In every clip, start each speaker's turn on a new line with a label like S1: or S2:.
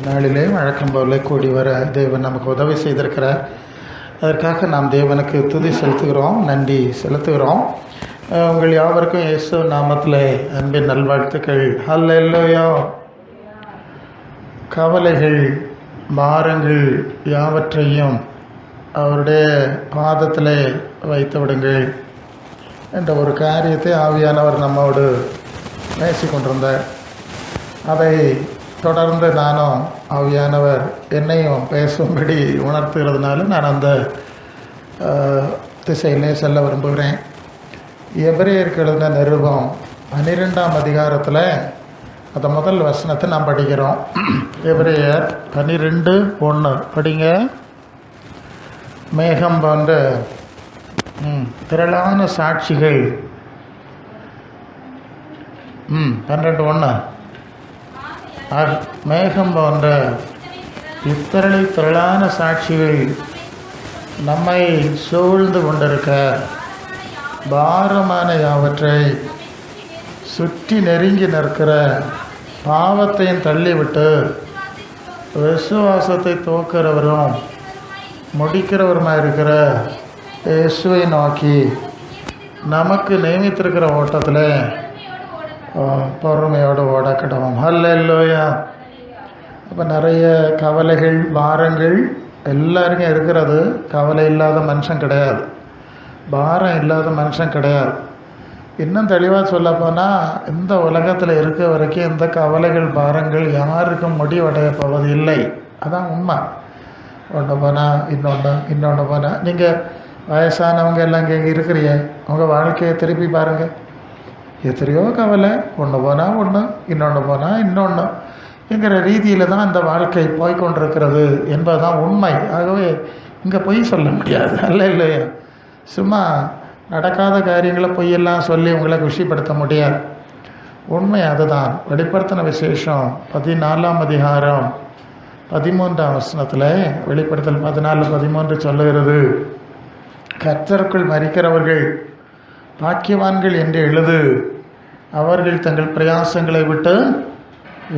S1: நாளிலே வழக்கம் போல கூடி வர தேவன் நமக்கு உதவி செய்திருக்கிறார். அதற்காக நாம் தேவனுக்கு துதி செலுத்துகிறோம், நன்றி செலுத்துகிறோம். உங்கள் யாவருக்கும் இயேசு நாமத்தில் அன்பின் நல்வாழ்த்துக்கள். ஹல்லேலூயா. கவலைகள், பாரங்கள் யாவற்றையும் அவருடைய பாதத்தில் வைத்து விடுங்கள் என்ற ஒரு காரியத்தை ஆவியானவர் நம்மோடு பேசிக்கொண்டிருந்தார். அதை தொடர்ந்து நானும் ஆவியானவர் என்னையும் பேசும்படி உணர்த்துகிறதுனால நான் அந்த திசையிலே செல்ல விரும்புகிறேன். எபிரேயருக்கு எழுதின நிருபம் 12ஆம் அதிகாரத்தில் அந்த முதல் வசனத்தை நாம் படிக்கிறோம். எபிரேயர் 12:1 படிங்க. மேகம் போன்ற திரளான சாட்சிகள் 12:1 மேகம் போன்ற இத்தரளை திரளான சாட்சிகள் நம்மை சூழ்ந்து கொண்டிருக்க பாரமான யாவற்றை சுற்றி நெருங்கி நிற்கிற பாவத்தையும் தள்ளிவிட்டு விசுவாசத்தை துவக்கிறவரும் முடிக்கிறவருமாக இருக்கிற இயேசுவை நோக்கி நமக்கு நியமித்திருக்கிற ஓட்டத்தில் பொறுமையோடு ஓடக்கடவும். ஹல்லேலூயா. அப்போ நிறைய கவலைகள், பாரங்கள் எல்லாருக்கும் இருக்கிறது. கவலை இல்லாத மனுஷன் கிடையாது, பாரம் இல்லாத மனுஷன் கிடையாது. இன்னும் தெளிவாக சொல்லப்போனால் இந்த உலகத்தில் இருக்க வரைக்கும் இந்த கவலைகள், பாரங்கள் யாருக்கும் முடிவடைய போவது இல்லை. அதான் உண்மை. ஒன்று போனால் இன்னொன்று போனால் நீங்கள் வயசானவங்க எல்லாம் இங்கே இருக்கிறீங்க, உங்கள் வாழ்க்கையை திருப்பி பாருங்கள். எத்தனையோ கவலை, ஒன்று போனால் ஒன்று, இன்னொன்று போனால் இன்னொன்று என்கிற ரீதியில் தான் இந்த வாழ்க்கை போய்கொண்டிருக்கிறது என்பதுதான் உண்மை. ஆகவே இங்கே பொய் சொல்ல முடியாது. இல்லையா? சும்மா நடக்காத காரியங்களை பொய்யெல்லாம் சொல்லி உங்களை குஷிப்படுத்த முடியாது. உண்மை அதுதான். வெளிப்படுத்தின விசேஷம் 14ஆம் அதிகாரம் 13ஆம் வசனத்தில் வெளிப்படுத்தல் 14:13 சொல்லுகிறது, கர்த்தருக்குள் மரிக்கிறவர்கள் பாக்கியவான்கள் என்று எழுது, அவர்கள் தங்கள் பிரயாசங்களை விட்டு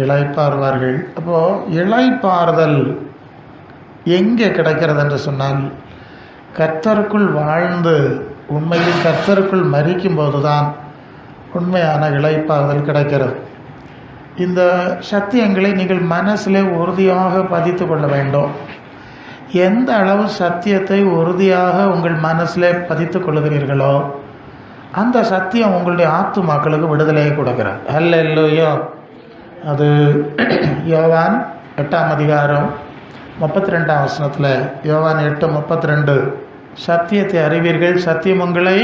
S1: இளைப்பாறுவார்கள். அப்போது இளைப்பாறுதல் எங்கே கிடைக்கிறது என்று சொன்னால், கர்த்தருக்குள் வாழ்ந்து உண்மையில் கர்த்தருக்குள் மரிக்கும்போது தான் உண்மையான இளைப்பாறுதல் கிடைக்கிறது. இந்த சத்தியங்களை நீங்கள் மனசிலே உறுதியாக பதித்து கொள்ள வேண்டும். எந்த அளவு சத்தியத்தை உறுதியாக உங்கள் மனசிலே பதித்து கொள்ளுகிறீர்களோ அந்த சத்தியம் உங்களுடைய ஆத்துமாக்களுக்கு விடுதலையை கொடுக்கிறார். ஹல்லேலூயா. அது யோவான் 8ஆம் அதிகாரம் 32ஆம் வசனத்தில், யோவான் 8:32, சத்தியத்தை அறிவீர்கள், சத்தியம் உங்களை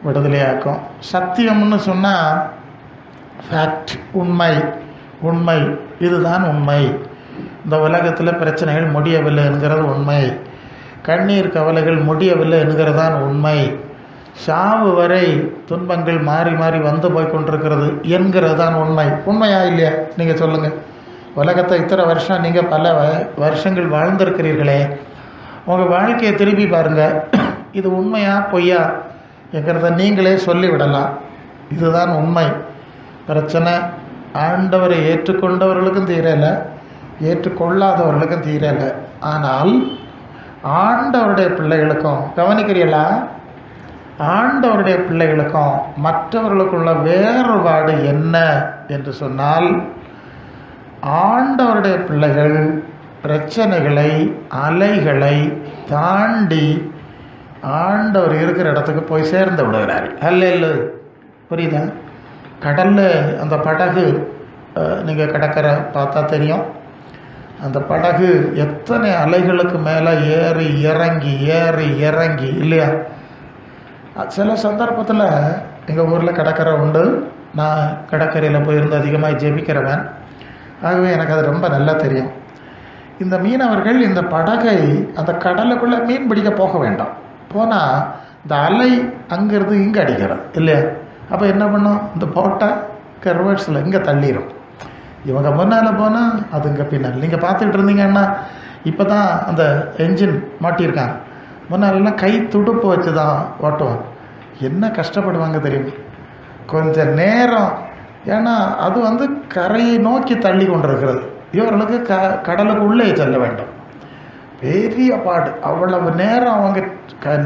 S1: விடுதலையாக்கும். சத்தியம்னு சொன்னால் ஃபேக்ட், உண்மை, இதுதான் உண்மை. இந்த உலகத்தில் பிரச்சனைகள் முடியவில்லை என்கிறது உண்மை. கண்ணீர் கவலைகள் முடியவில்லை என்கிறதான் உண்மை. சாவு வரை துன்பங்கள் மாறி மாறி வந்து போய் கொண்டிருக்கிறது என்கிறது தான் உண்மை. உண்மையா இல்லையா? நீங்கள் சொல்லுங்கள். உலகத்தை இத்தனை வருஷம் நீங்கள் பல வருஷங்கள் வாழ்ந்திருக்கிறீர்களே, உங்கள் வாழ்க்கையை திருப்பி பாருங்கள். இது உண்மையா பொய்யா என்கிறத நீங்களே சொல்லிவிடலாம். இதுதான் உண்மை. பிரச்சனை ஆண்டவரை ஏற்றுக்கொண்டவர்களுக்கும் தீரலை, ஏற்றுக்கொள்ளாதவர்களுக்கும் தீரலை. ஆனால் ஆண்டவருடைய பிள்ளைகளுக்கும், கவனிக்கிறீங்களா, ஆண்டவருடைய பிள்ளைகளுக்கும் மற்றவர்களுக்குள்ள வேறுபாடு என்ன என்று சொன்னால், ஆண்டவருடைய பிள்ளைகள் பிரச்சனைகளை, அலைகளை தாண்டி ஆண்டவர் இருக்கிற இடத்துக்கு போய் சேர்ந்து விடுகிறார்கள். அல்ல, புரியுதா? கடலில் அந்த படகு நீங்கள் கடற்கரை பார்த்தா தெரியும். அந்த படகு எத்தனை அலைகளுக்கு மேலே ஏறி இறங்கி இல்லையா? சில சந்தர்ப்பத்தில் எங்கள் ஊரில் கடற்கரை உண்டு. நான் கடற்கரையில் போயிருந்து அதிகமாக ஜெபிக்கிறவன். ஆகவே எனக்கு அது ரொம்ப நல்லா தெரியும். இந்த மீனவர்கள் இந்த படகை அந்த கடலுக்குள்ளே மீன் பிடிக்க போக வேண்டாம். போனால் இந்த அலை அங்கேருந்து இங்கே அடிக்கிறது இல்லையா? அப்போ என்ன பண்ணும், இந்த போட்டை கர்வர்ஸில் இங்கே தள்ளிடும். இவங்க முன்னால் போனால் அது இங்கே பின்னால். நீங்கள் பார்த்துக்கிட்டு இருந்தீங்கன்னா இப்போ தான் அந்த என்ஜின் மாட்டியிருக்காங்க. முன்னாலெல்லாம் கை துடுப்பு வச்சு தான் ஓட்டுவாங்க. என்ன கஷ்டப்படுவாங்க தெரியும். கொஞ்சம் நேரம் ஏன்னா அது கரையை நோக்கி தள்ளி கொண்டிருக்கிறது. இவர்களுக்கு கடலுக்கு உள்ளே செல்ல வேண்டும். பெரிய பாடு. அவ்வளவு நேரம் அவங்க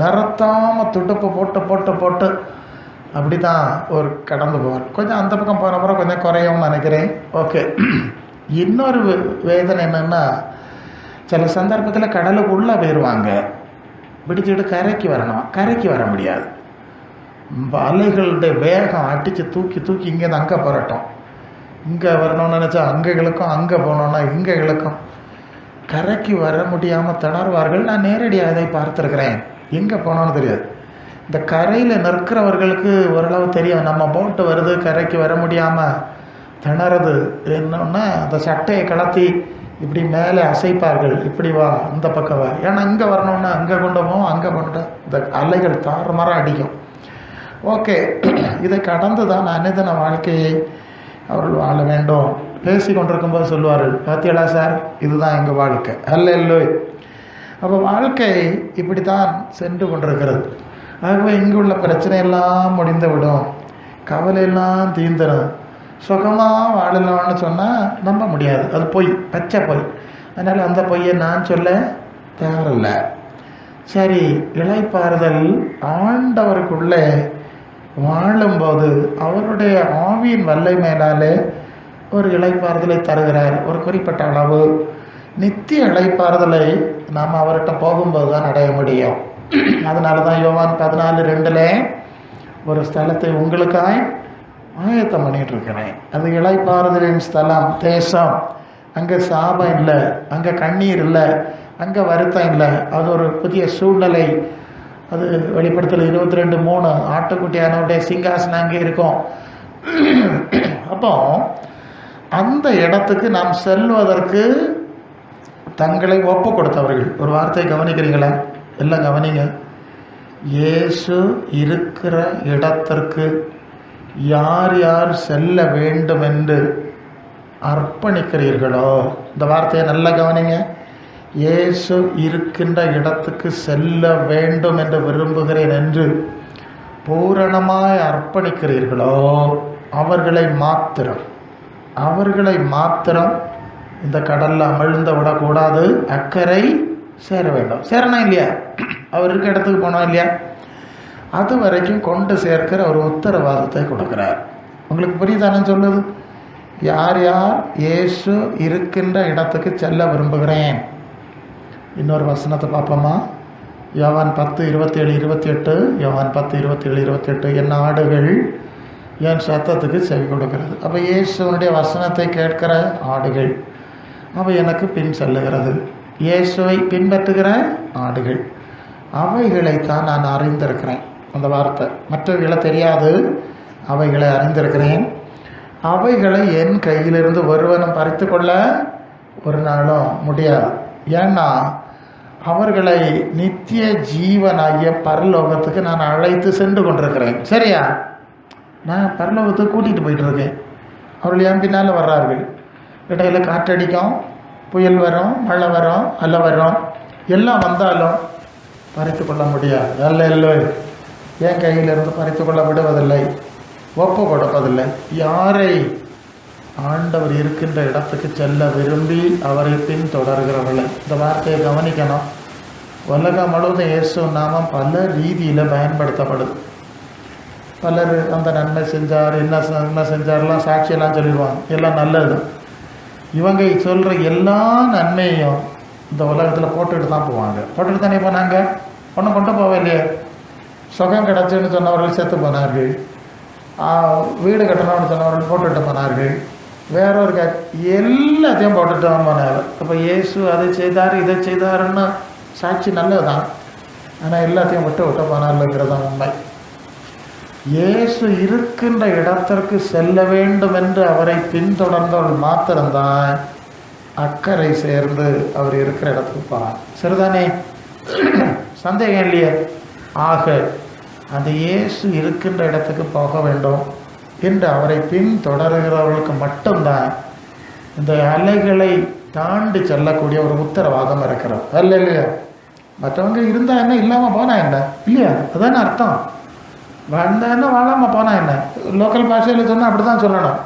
S1: நிறத்தாமல் துடுப்பு போட்டு போட்டு போட்டு அப்படி தான் ஒரு கடந்து போவார். கொஞ்சம் அந்த பக்கம் போன அப்புறம் கொஞ்சம் குறையும்னு நினைக்கிறேன். ஓகே. இன்னொரு வேதனை என்னென்னா, சில சந்தர்ப்பத்தில் கடலுக்கு உள்ளே போயிடுவாங்க, பிடிச்சிட்டு கரைக்கு வரணும், கரைக்கு வர முடியாது. அலைகளுடைய வேகம் அடித்து தூக்கி தூக்கி இங்கேருந்து அங்கே புரட்டும். இங்கே வரணும்னு நினச்சா அங்கே இழுக்கும், அங்கே போனோன்னா இங்கே இழுக்கும். கரைக்கு வர முடியாமல் திணறுவார்கள். நான் நேரடியாக இதை பார்த்துருக்குறேன். எங்கே போனோன்னு தெரியாது. இந்த கரையில் நிற்கிறவர்களுக்கு ஓரளவு தெரியும், நம்ம போட்டு வருது, கரைக்கு வர முடியாமல் திணறது. என்னன்னா அந்த சட்டையை கலத்தி இப்படி மேலே அசைப்பார்கள், இப்படி வா, இந்த பக்கம் வா. ஏன்னா இங்கே வரணுன்னா அங்கே கொண்டு போவோம், அங்கே கொண்டு இந்த அலைகள் தாறுமாறாக அடிக்கும். ஓகே. இதை கடந்து தான் அனுதின வாழ்க்கையை அவர்கள் வாழ வேண்டும். பேசி கொண்டிருக்கும்போது சொல்லுவார்கள், பார்த்தீங்களா சார், இதுதான் எங்கள் வாழ்க்கை. அல்ல. அப்போ வாழ்க்கை இப்படி தான் சென்று கொண்டிருக்கிறது. ஆகவே இங்கு உள்ள பிரச்சனையெல்லாம் முடிந்து விடும், கவலையெல்லாம் தீர்ந்துடும், சுகமாக வாழலாம்னு சொன்னால் நம்ப முடியாது. அது பொய், பச்சை பொய். அதனால் அந்த பொய்யை நான் சொல்ல தேவையில்லை. சரி, இளைப்பாறுதல் ஆண்டவருக்குள்ளே வாழும்போது அவருடைய ஆவியின் வல்லை மேலாலே ஒரு இளைப்பாறுதலை தருகிறார். ஒரு குறிப்பிட்ட அளவு நித்திய இளைப்பாறுதலை நாம் அவர்கிட்ட போகும்போது தான் அடைய முடியும். அதனால தான் யோவான் 14:2 ஒரு ஸ்தலத்தை உங்களுக்காய் ஆயத்தம் பண்ணிகிட்டு இருக்கிறேன். அது இளைப்பாறுதலின் ஸ்தலம், தேசம். அங்கே சாபம் இல்லை, அங்கே கண்ணீர் இல்லை, அங்கே வருத்தம் இல்லை. அது ஒரு புதிய சூழ்நிலை. அது வெளிப்படுத்தல் 22:3 ஆட்டுக்குட்டியானவருடைய சிங்காசனம் அங்கே இருக்கும். அப்போ அந்த இடத்துக்கு நாம் செல்வதற்கு தங்களை ஒப்பு கொடுத்தவர்கள். ஒரு வார்த்தையை கவனிக்கிறீங்களா? எல்லாம் கவனிங்க. இயேசு இருக்கிற இடத்திற்கு யார் யார் செல்ல வேண்டும் என்று அர்ப்பணிக்கிறீர்களோ, இந்த வார்த்தையை நல்லா கவனிங்க. இயேசு இருக்கின்ற இடத்துக்கு செல்ல வேண்டும் என்று விரும்புகிறேன் என்று பூரணமாய் அர்ப்பணிக்கிறீர்களோ, அவர்களை மாத்திரம் இந்த கடலில் அமிழ்ந்து விடக்கூடாது, அக்கறை சேர வேண்டும். சேரணும் இல்லையா? அவர் இருக்க இடத்துக்கு போனோம் இல்லையா? அது வரைக்கும் கொண்டு சேர்க்கிற ஒரு உத்தரவாதத்தை கொடுக்குறார். உங்களுக்கு புரியுதானு சொல்லுது? யார் யார் இயேசு இருக்கின்ற இடத்துக்கு செல்ல விரும்புகிறேன். இன்னொரு வசனத்தை பார்ப்போமா? யோவான் 10:27-28. யோவான் 10:27-28. என் ஆடுகள் என் சத்தத்துக்கு செவி கொடுக்கிறது. அப்போ இயேசுவனுடைய வசனத்தை கேட்கிற ஆடுகள் அவை எனக்கு பின் செல்லுகிறது. இயேசுவை பின்பற்றுகிற ஆடுகள் அவைகளைத்தான் நான் அறிந்திருக்கிறேன். அந்த வார்த்தை மற்றவர்களை தெரியாது, அவைகளை அறிந்திருக்கிறேன். அவைகளை என் கையிலிருந்து ஒருவனும் பறித்து கொள்ள ஒரு நாளும் முடியாது. ஏன்னா அவர்களை நித்திய ஜீவனாகிய பரலோகத்துக்கு நான் அழைத்து சென்று கொண்டிருக்கிறேன். சரியா? நான் பரலோகத்துக்கு கூட்டிகிட்டு போயிட்டுருக்கேன். அவர்கள் என் பின்னால் வர்றார்கள். இடையில காற்றடிக்கும், புயல் வரும், மழை வரும், அலை வரும். எல்லாம் வந்தாலும் பறித்து கொள்ள முடியாது. அல்ல, என் கையிலிருந்து பறித்து கொள்ள விடுவதில்லை, ஒப்பு கொடுப்பதில்லை. யாரை ஆண்டவர் இருக்கின்ற இடத்துக்கு செல்ல விரும்பி அவரை பின் தொடர்கிறவர்களை. இந்த வார்த்தையை கவனிக்கணும். உலகம் முழுவதும் இயேசு நாமம் பல ரீதியில் பயன்படுத்தப்படுது. பலர் அந்த நன்மை செஞ்சார், என்ன செஞ்சார்லாம் சாட்சியெல்லாம் சொல்லிடுவாங்க. எல்லாம் நல்லது. இவங்க சொல்கிற எல்லா நன்மையும் இந்த உலகத்தில் போட்டுட்டு தான் போவாங்க. போட்டுட்டு தானே போனாங்க, ஒன்றும் கொண்டு போகலையே. சுகம் கிடச்சுன்னு சொன்னவர்கள் செத்து போனார்கள், வீடு கட்டணும்னு சொன்னவர்கள் போட்டுட்டு போனார்கள், வேறொரு எல்லாத்தையும் போட்டுட்டு தான் போனார். அப்போ இயேசு அதை செய்தார் இதை செய்தாருன்னு சாட்சி நல்லது தான். ஆனால் எல்லாத்தையும் விட்டு போனார்ங்கிறது தான் உண்மை. இயேசு இருக்கின்ற இடத்திற்கு செல்ல வேண்டும் என்று அவரை பின்தொடர்ந்தவர்கள் மாத்திரம்தான் அக்கறை சேர்ந்து அவர் இருக்கிற இடத்துக்கு போகிறார். சரிதானே? சந்தேகம் இல்லையே. ஆக அந்த இயேசு இருக்கின்ற இடத்துக்கு போக வேண்டும் என்று அவரை பின்தொடர்கிறவர்களுக்கு மட்டும்தான் இந்த அலைகளை தாண்டி செல்லக்கூடிய ஒரு உத்தரவாதம் இருக்கிறது. அல்ல இல்லையா? மற்றவங்க இருந்தால் என்ன, இல்லாமல் போனால் என்ன இல்லையா? அதான அர்த்தம். வாழ்ந்தா என்ன, வாழாமல் போனால் என்ன? லோக்கல் பாஷையில் சொன்னால் அப்படி தான் சொல்லணும்.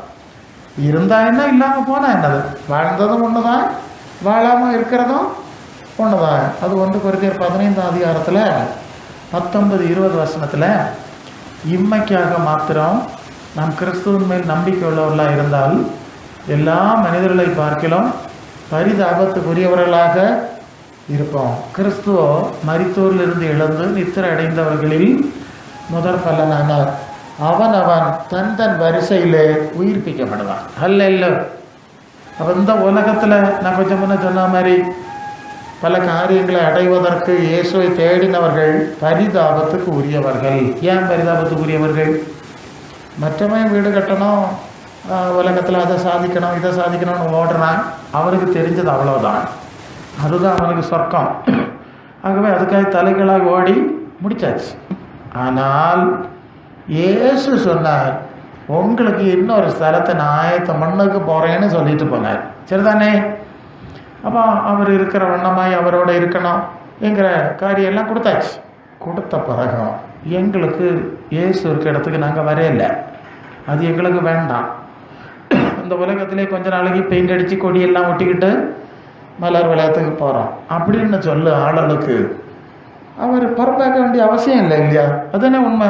S1: இருந்தா என்ன, இல்லாமல் போனால் என்னது? வாழ்ந்ததும் ஒன்று தான், வாழாமல் இருக்கிறதும் ஒன்று தான். அது 1 கொரிந்தியர் 15 19-20 வசனத்தில், இம்மைக்காக மாத்திரம் நாம் கிறிஸ்துவின் மேல் நம்பிக்கை உள்ளவர்களாக இருந்தால் எல்லா மனிதர்களை பார்க்கலாம் பரிதாபத்துக்குரியவர்களாக இருப்போம். கிறிஸ்துவோ மரித்தோரிலிருந்து எழுந்து நித்திரை அடைந்தவர்களில் முதற் பலனானார். அவன் தன் தன் வரிசையிலே உயிர்ப்பிக்கப்படுவான். அல்ல அப்போ இந்த உலகத்தில் நான் கொஞ்சம் முன்ன சொன்ன மாதிரி பல காரியங்களை அடைவதற்கு இயேசுவை தேடினவர்கள் பரிதாபத்துக்கு உரியவர்கள். ஏன் பரிதாபத்துக்கு உரியவர்கள்? மற்றவன் வீடு கட்டணும், உலகத்தில் அதை சாதிக்கணும் இதை சாதிக்கணும்னு ஓடுறான். அவனுக்கு தெரிஞ்சது அவ்வளோதான், அதுதான் அவனுக்கு சொர்க்கம். ஆகவே அதுக்காக தலைகளாக ஓடி முடிச்சாச்சு. ஆனால் இயேசு சொன்னார், உங்களுக்கு இன்னொரு ஸ்தலத்தை நான் ஆயத்தம் மண்ணுக்கு போகிறேன்னு சொல்லிட்டு போனார். சரிதானே? அப்போ அவர் இருக்கிற வண்ணமாய் அவரோட இருக்கணும் என்கிற காரியெல்லாம் கொடுத்தாச்சு. கொடுத்த பிறகு எங்களுக்கு இயேசு இருக்கிற இடத்துக்கு நாங்கள் வரையில்லை, அது எங்களுக்கு வேண்டாம். இந்த உலகத்திலே கொஞ்ச நாளைக்கு பெயிண்ட் அடித்து கொடியெல்லாம் ஒட்டிக்கிட்டு மலர் விளையாட்டுக்கு போகிறோம் அப்படின்னு சொல்லு ஆளுகளுக்கு அவர் பொறுப்பாக்க வேண்டிய அவசியம் இல்லை இல்லையா? அதுதானே உண்மை.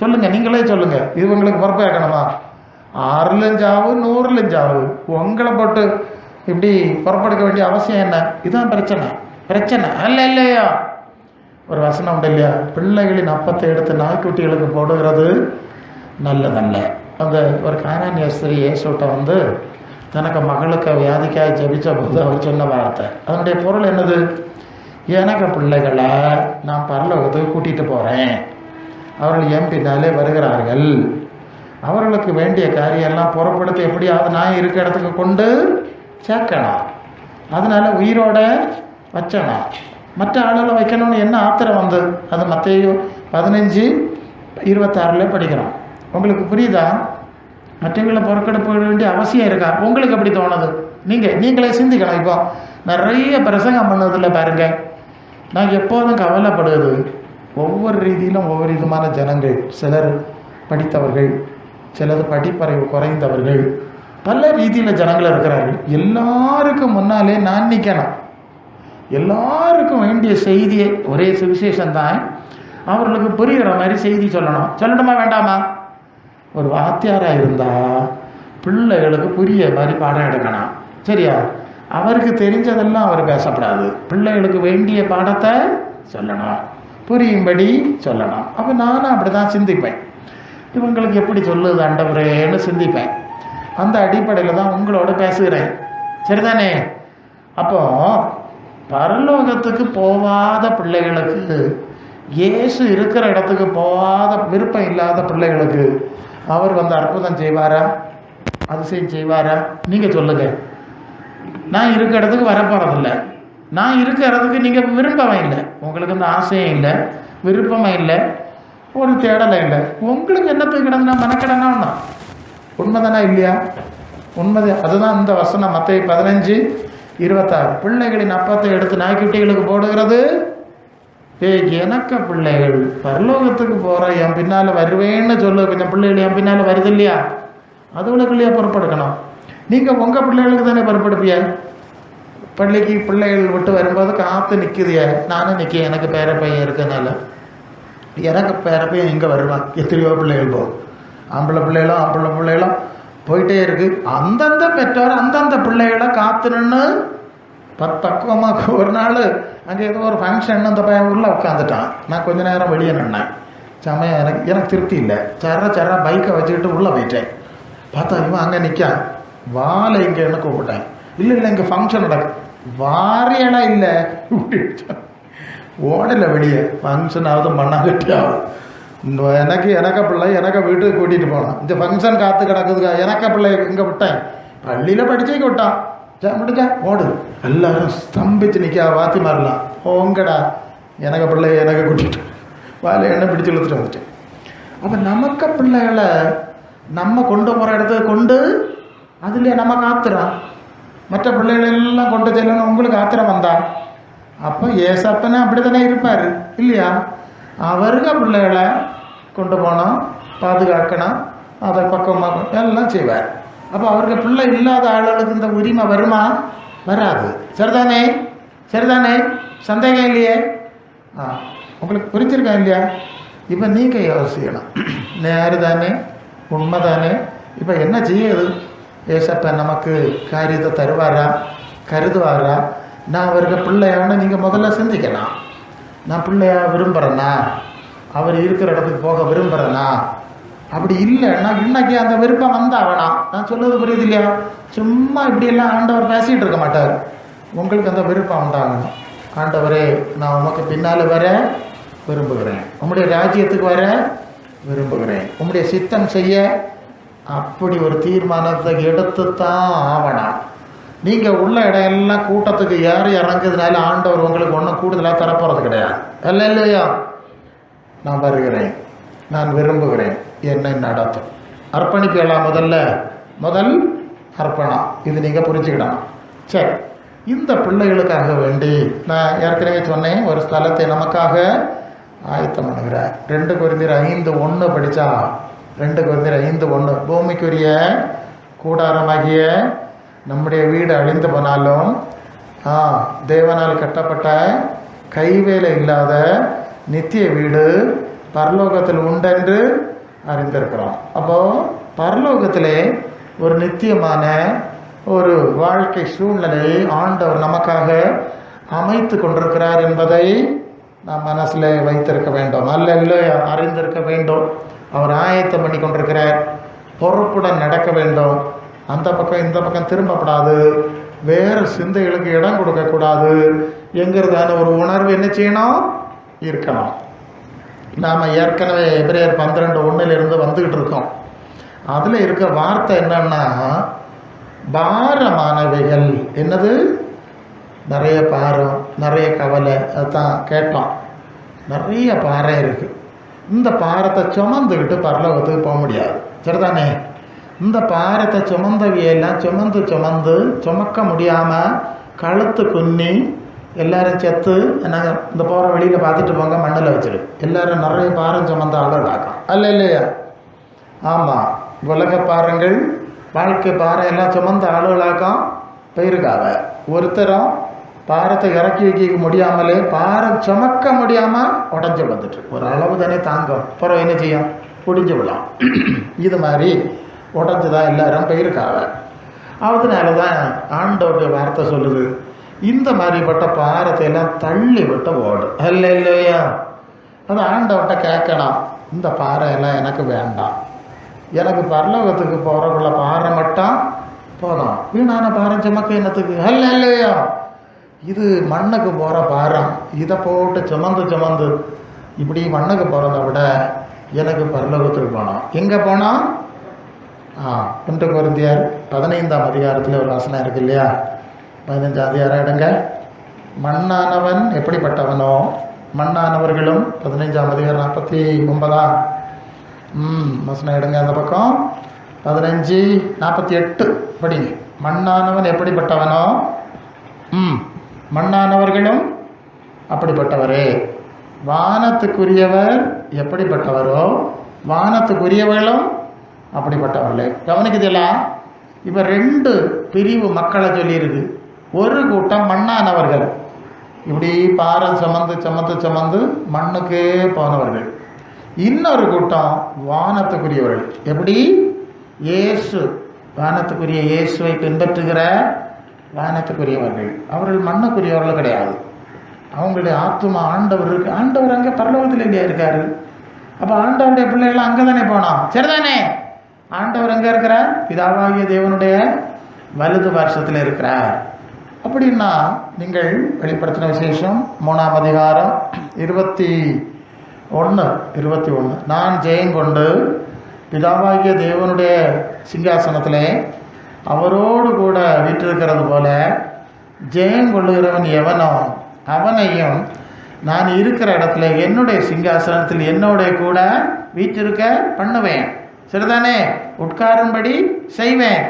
S1: சொல்லுங்கள், நீங்களே சொல்லுங்கள், இது உங்களுக்கு பொறுப்பாக்கணுமா? 6 100 உங்களை போட்டு இப்படி பொறுப்பெடுக்க வேண்டிய அவசியம் என்ன? இதுதான் பிரச்சனை அல்ல இல்லையா? ஒரு வசனம் உண்டு இல்லையா, பிள்ளைகளின் அப்பத்தை எடுத்து நாய்க்குட்டிகளுக்கு போடுகிறது நல்லதல்ல. அந்த ஒரு கானானிய ஸ்திரீ இயேசுட்ட தனக்கு மகளுக்கு வியாதிக்காய் ஜபிச்ச போது அவர் சொன்ன வார்த்தை, அதனுடைய பொருள் என்னது? எனக்கு பிள்ளைகளை நான் பரலோகத்துக்கு கூட்டிகிட்டு போகிறேன், அவர்கள் என் பின்னாலே வருகிறார்கள், அவர்களுக்கு வேண்டிய காரியெல்லாம் புறப்படுத்தி எப்படியாவது நான் இருக்க இடத்துக்கு கொண்டு சேர்க்கணும், அதனால் உயிரோட வச்சணும். மற்ற ஆளுகளை வைக்கணும்னு என்ன ஆத்திரம் அது மத்தேயு 15:26 படிக்கிறோம். உங்களுக்கு புரியுதா? மற்றவங்களை பொறுக்கெடுக்க வேண்டிய அவசியம் இருக்கா? உங்களுக்கு எப்படி தோணுது? நீங்களே சிந்திக்கணும். இப்போ நிறைய பிரசங்கம் பண்ணதில்லை பாருங்க. நான் எப்போதும் கவலைப்படுவது, ஒவ்வொரு ரீதியிலும் ஒவ்வொரு விதமான ஜனங்கள், சிலர் படித்தவர்கள், சிலர் படிப்பறிவு குறைந்தவர்கள், பல ரீதியில் ஜனங்கள் இருக்கிறார்கள். எல்லாருக்கும் முன்னாலே நான் நிற்கணும், எல்லாருக்கும் வேண்டிய செய்தியை ஒரே சுவிசேஷந்தான், அவர்களுக்கு புரிகிற மாதிரி செய்தி சொல்லணுமா வேண்டாமா? ஒரு வாத்தியாராக இருந்தால் பிள்ளைகளுக்கு புரிய மாதிரி பாடம் எடுக்கணும், சரியா? அவருக்கு தெரிஞ்சதெல்லாம் அவர் பேசப்படாது, பிள்ளைகளுக்கு வேண்டிய பாடத்தை சொல்லணும், புரியும்படி சொல்லணும். அப்போ நானும் அப்படி தான் சிந்திப்பேன், இவங்களுக்கு எப்படி சொல்லுது ஆண்டவரேன்னு சிந்திப்பேன். அந்த அடிப்படையில் தான் உங்களோட பேசுகிறேன், சரிதானே? அப்போது பரலோகத்துக்கு போகாத பிள்ளைகளுக்கு, இயேசு இருக்கிற இடத்துக்கு போகாத விருப்பம் இல்லாத பிள்ளைகளுக்கு அவர் அற்புதம் செய்வாரா, அதிசயம் செய்வாரா? நீங்கள் சொல்லுங்கள். நான் இருக்கிற இடத்துக்கு வரப்போகிறதில்ல, நான் இருக்கிற இடத்துக்கு நீங்கள் விருப்பமே இல்லை, உங்களுக்கு அந்த ஆசையும் இல்லை, விருப்பமே இல்லை, ஒரு தேடலை இல்லை. உங்களுக்கு என்னத்துக்கு கிடந்தா மனக்கிடனா ஒன்றா? உண்மைதானா இல்லையா? உண்மை. அதுதான் இந்த வசனம் மத்தேயு 15:26, பிள்ளைகளின் அப்பத்தை எடுத்து நாய்க்குட்டிகளுக்கு போடுகிறது. எனக்கு பிள்ளைகள் பரலோகத்துக்கு போகிற என் பின்னால் வருவேன்னு சொல்லு. கொஞ்சம் பிள்ளைகள் என் பின்னால் வருது இல்லையா, அதுகளுக்குள்ளேயே பொறுப்பெடுக்கணும். நீங்கள் உங்கள் பிள்ளைகளுக்கு தானே பொறுப்பெடுப்பிய. பள்ளிக்கு பிள்ளைகள் விட்டு வரும்போது காற்று நிற்குதிய, நானும் நிற்க, எனக்கு பேரப்பையன் இருக்கிறதுனால எனக்கு பேரப்பையன் எங்கே வருவான்? எத்தனையோ பிள்ளைகள் போகும், ஆம்பளை பிள்ளைகளும் போயிட்டே இருக்குது. அந்தந்த பெற்றோர் அந்தந்த பிள்ளைகளை காத்து நின்று பக்குவமாக. ஒரு நாள் அங்கே ஏதோ ஒரு ஃபங்க்ஷன், அந்த பையன் ஊரில் உட்காந்துட்டான். நான் கொஞ்ச நேரம் வெளியே நின்னேன், சமயம் எனக்கு திருப்தி இல்லை, சர பைக்கை வச்சுக்கிட்டு உள்ளே போயிட்டேன். பார்த்தா இவன் அங்கே நிற்கான், வாழை இங்கே என்ன கூப்பிட்டேன். இல்லை இங்கே ஃபங்க்ஷன் நடக்கு, வாரியெல்லாம் இல்லை, ஓடலை வெளியே. ஃபங்க்ஷனாவது மண்ணாகட்டியாகும். எனக்கு பிள்ளை எனக்கு வீட்டுக்கு கூட்டிகிட்டு போனான். இந்த ஃபங்க்ஷன் காற்று கிடக்குதுக்கா, எனக்கு பிள்ளை இங்கே விட்டேன், பள்ளியில் படிச்சேக்கு விட்டான். முடிஞ்சா ஓடு. எல்லாரும் ஸ்தம்பிச்சு நிற்கா, வாத்தி மாறலாம். ஓங்கடா, எனக்கு பிள்ளைய எனக்கு கூட்டிகிட்டு வாழை எண்ணெய் பிடிச்சி இழுத்துட்டு வந்துட்டேன். அப்போ நமக்கு பிள்ளைகளை நம்ம கொண்டு போகிற இடத்துக்கு கொண்டு அதுலேயே நம்ம காத்துறோம். மற்ற பிள்ளைகளெல்லாம் கொண்டு செல்லணும், உங்களுக்கு ஆத்திரம் வந்தா. அப்போ ஏசப்பனே அப்படி தானே இருப்பார் இல்லையா? அவருக்கு பிள்ளைகளை கொண்டு போனோம், பாதுகாக்கணும், அதை பக்குவமாக எல்லாம் செய்வார். அப்போ அவருக்கு பிள்ளை இல்லாத ஆளுகளுக்கு இந்த உரிமை வருமா? வராது. சரிதானே? சரிதானே? சந்தேகம் இல்லையே? உங்களுக்கு புரிஞ்சிருக்கா இல்லையா? இப்போ நீங்கள் யோசிக்கணும். நேரு தானே, உண்மை தானே. இப்போ என்ன செய்யுது? ஏசப்ப நமக்கு காரியத்தை தருவாரா, கருதுவாரா? நான் அவருக்கு பிள்ளையான்னு நீங்கள் முதல்ல சிந்திக்கலாம். நான் பிள்ளையா விரும்புகிறேன்னா, அவர் இருக்கிற இடத்துக்கு போக விரும்புகிறேன்னா? அப்படி இல்லைன்னா இன்னைக்கு அந்த விருப்பம் வந்தாவனா? நான் சொல்லுவது புரியுது இல்லையா? சும்மா இப்படியெல்லாம் ஆண்டவர் பேசிகிட்டு இருக்க மாட்டார். உங்களுக்கு அந்த விருப்பம் உண்டாகணும். ஆண்டவரே, நான் உமக்கு பின்னால் வர விரும்புகிறேன், உம்முடைய ராஜ்யத்துக்கு வர விரும்புகிறேன், உம்முடைய சித்தம் செய்ய, அப்படி ஒரு தீர்மானத்தை எடுத்து தான் ஆவணும். நீங்கள் உள்ள இடம் எல்லாம் கூட்டத்துக்கு யார் இறங்குறதுனால ஆண்டவர் உங்களுக்கு ஒன்றும் கூடுதலாக தரப்போகிறது கிடையாது. அல்ல இல்லையா? நான் வருகிறேன், நான் விரும்புகிறேன், என்னை நடத்தும். அர்ப்பணிக்கலாம். முதல் அர்ப்பணம். இது நீங்கள் புரிஞ்சுக்கிடணும். சரி, இந்த பிள்ளைகளுக்காக வேண்டி நான் ஏற்கனவே சொன்னேன், ஒரு ஸ்தலத்தை நமக்காக ஆயத்தம் பண்ணுகிறார். 2 கொரிந்தியர் 5:1 படித்தா, 2 கொரிந்தியர் 5:1, பூமிக்குரிய கூடாரமாகிய நம்முடைய வீடு அழிந்து போனாலும் தேவனால் கட்டப்பட்ட கைவேலை இல்லாத நித்திய வீடு பரலோகத்தில் உண்டென்று அறிந்திருக்கிறோம். அப்போது பரலோகத்திலே ஒரு நித்தியமான ஒரு வாழ்க்கை சூழ்நிலை ஆண்டவர் நமக்காக அமைத்து கொண்டிருக்கிறார் என்பதை நாம் மனசில் வைத்திருக்க வேண்டும். அல்ல அறிந்திருக்க வேண்டும். அவர் ஆயத்தம் பண்ணி கொண்டிருக்கிறார். பொறுப்புடன் நடக்க வேண்டும். அந்த பக்கம் இந்த பக்கம் திரும்பப்படாது. வேறு சிந்தைகளுக்கு இடம் கொடுக்கக்கூடாது என்கிறதான ஒரு உணர்வு என்ன செய்யணும்? இருக்கணும். நாம் ஏற்கனவே எபிரேயர் 12:1 வந்துக்கிட்டு இருக்கோம். அதில் இருக்க வார்த்தை என்னன்னா, பாரமானவைகள். என்னது? நிறைய பாரம், நிறைய கவலை. அதுதான் கேட்டோம். நிறைய பாறை இருக்குது. இந்த பாரத்தை சுமந்துக்கிட்டு பரலோகத்துக்கு போக முடியாது. சரிதானே? இந்த பாரத்தை சுமந்தவையெல்லாம் சுமந்து சுமக்க முடியாமல் கழுத்து குன்னி எல்லாரும் செத்து நாங்கள் இந்த போகிற வெளியில் பார்த்துட்டு போங்க, மண்ணில் வச்சிரு. எல்லாரும் நிறைய பாரம் சுமந்த ஆளுகளாக்கும். அல்ல இல்லையா? ஆமாம். உலக பாரங்கள், வாழ்க்கை பாறை எல்லாம் சுமந்த ஆளுகளாக்கம் போயிருக்காவ. ஒருத்தரும் பாரத்தை இறக்கி வைக்க முடியாமலே பாரம் சுமக்க முடியாமல் உடஞ்சி வந்துட்டு ஒரு அளவு தானே தாங்கும். அப்புறம் என்ன செய்யும்? குடிஞ்சு விடலாம். இது மாதிரி உடஞ்சி தான் எல்லாரும் போயிருக்காவ. அதனால தான் ஆண்டோடைய வார்த்தை சொல்லுது, இந்த மாதிரிப்பட்ட பாரத்தை எல்லாம் தள்ளி விட்டு ஓடும். அல்ல இல்லையா? அது ஆண்டவர்கிட்ட கேட்கணும், இந்த பாறை எல்லாம் எனக்கு வேண்டாம், எனக்கு பரலோகத்துக்கு போகிறக்குள்ள பாறை மட்டும் போதும், வீணான பாறை சுமக்க என்னத்துக்கு? அல்ல இல்லையா? இது மண்ணுக்கு போகிற பாரம். இதை போட்டு சுமந்து இப்படி மண்ணுக்கு போகிறத விட எனக்கு பரலோகத்துக்கு போனோம். எங்கே போனோம்? 1 கொரிந்தியர் 15ஆம் அதிகாரத்தில் ஒரு வசனம் இருக்கு இல்லையா? 15ஆம் அதிகாரம் எடுங்க. மண்ணானவன் எப்படிப்பட்டவனோ மண்ணானவர்களும் 15ஆம் அதிகாரம் 49ஆம் வசனம் எடுங்க. அந்த பக்கம் 15:48 படிங்க. மண்ணானவன் எப்படிப்பட்டவனோ மண்ணானவர்களும் அப்படிப்பட்டவரே, வானத்துக்குரியவர் எப்படிப்பட்டவரோ வானத்துக்குரியவர்களும் அப்படிப்பட்டவர்களே. கவனிக்குதெல்லாம். இப்போ 2 பிரிவு மக்களை சொல்லியிருக்கு. ஒரு கூட்டம் மண்ணானவர்கள், இப்படி பாரம் சுமந்து மண்ணுக்கே போனவர்கள். இன்னொரு கூட்டம் வானத்துக்குரியவர்கள். எப்படி? இயேசு, வானத்துக்குரிய இயேசுவை பின்பற்றுகிற வானத்துக்குரியவர்கள். அவர்கள் மண்ணுக்குரியவர்கள் கிடையாது. அவங்களுடைய ஆத்துமா ஆண்டவர் இருக்கு. ஆண்டவர் அங்கே பரலோகத்தில் இல்லையா இருக்காரு? அப்போ ஆண்டவருடைய பிள்ளைகள் அங்கே தானே போனோம். சரிதானே? ஆண்டவர் எங்கே இருக்கிறார்? பிதாவாகிய தேவனுடைய வலது பார்சத்தில் இருக்கிறார். அப்படின்னா நீங்கள் வெளிப்படுத்தின விசேஷம் 3ஆம் அதிகாரம் 21 நான் ஜெயங்கொண்டு பிதாவாகிய தேவனுடைய சிங்காசனத்திலே அவரோடு கூட வீற்றிருக்கிறது போல ஜெயங்கொள்ளுகிறவன் எவனோ அவனையும் நான் இருக்கிற இடத்துல என்னுடைய சிங்காசனத்தில் என்னோட கூட வீற்றிருக்க பண்ணுவேன். சரிதானே? உட்காரும்படி செய்வேன்.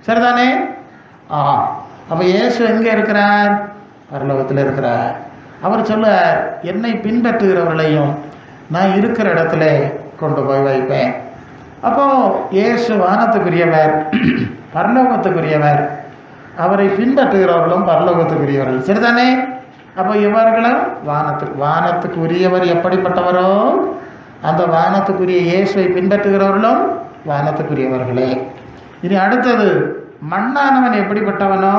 S1: சரிதானே? அப்போ இயேசு எங்கே இருக்கிறார்? பரலோகத்தில் இருக்கிறார். அவர் சொல்லுவார், என்னை பின்பற்றுகிறவர்களையும் நான் இருக்கிற இடத்துல கொண்டு போய் வைப்பேன். அப்போது இயேசு வானத்துக்குரியவர், பரலோகத்துக்குரியவர், அவரை பின்பற்றுகிறவர்களும் பரலோகத்துக்குரியவர்கள். சரிதானே? அப்போ இவர்களும் வானத்துக்குரியவர் எப்படிப்பட்டவரோ அந்த வானத்துக்குரிய இயேசுவை பின்பற்றுகிறவர்களும் வானத்துக்குரியவர்களே. இனி அடுத்தது, மண்ணானவன் எப்படிப்பட்டவனோ?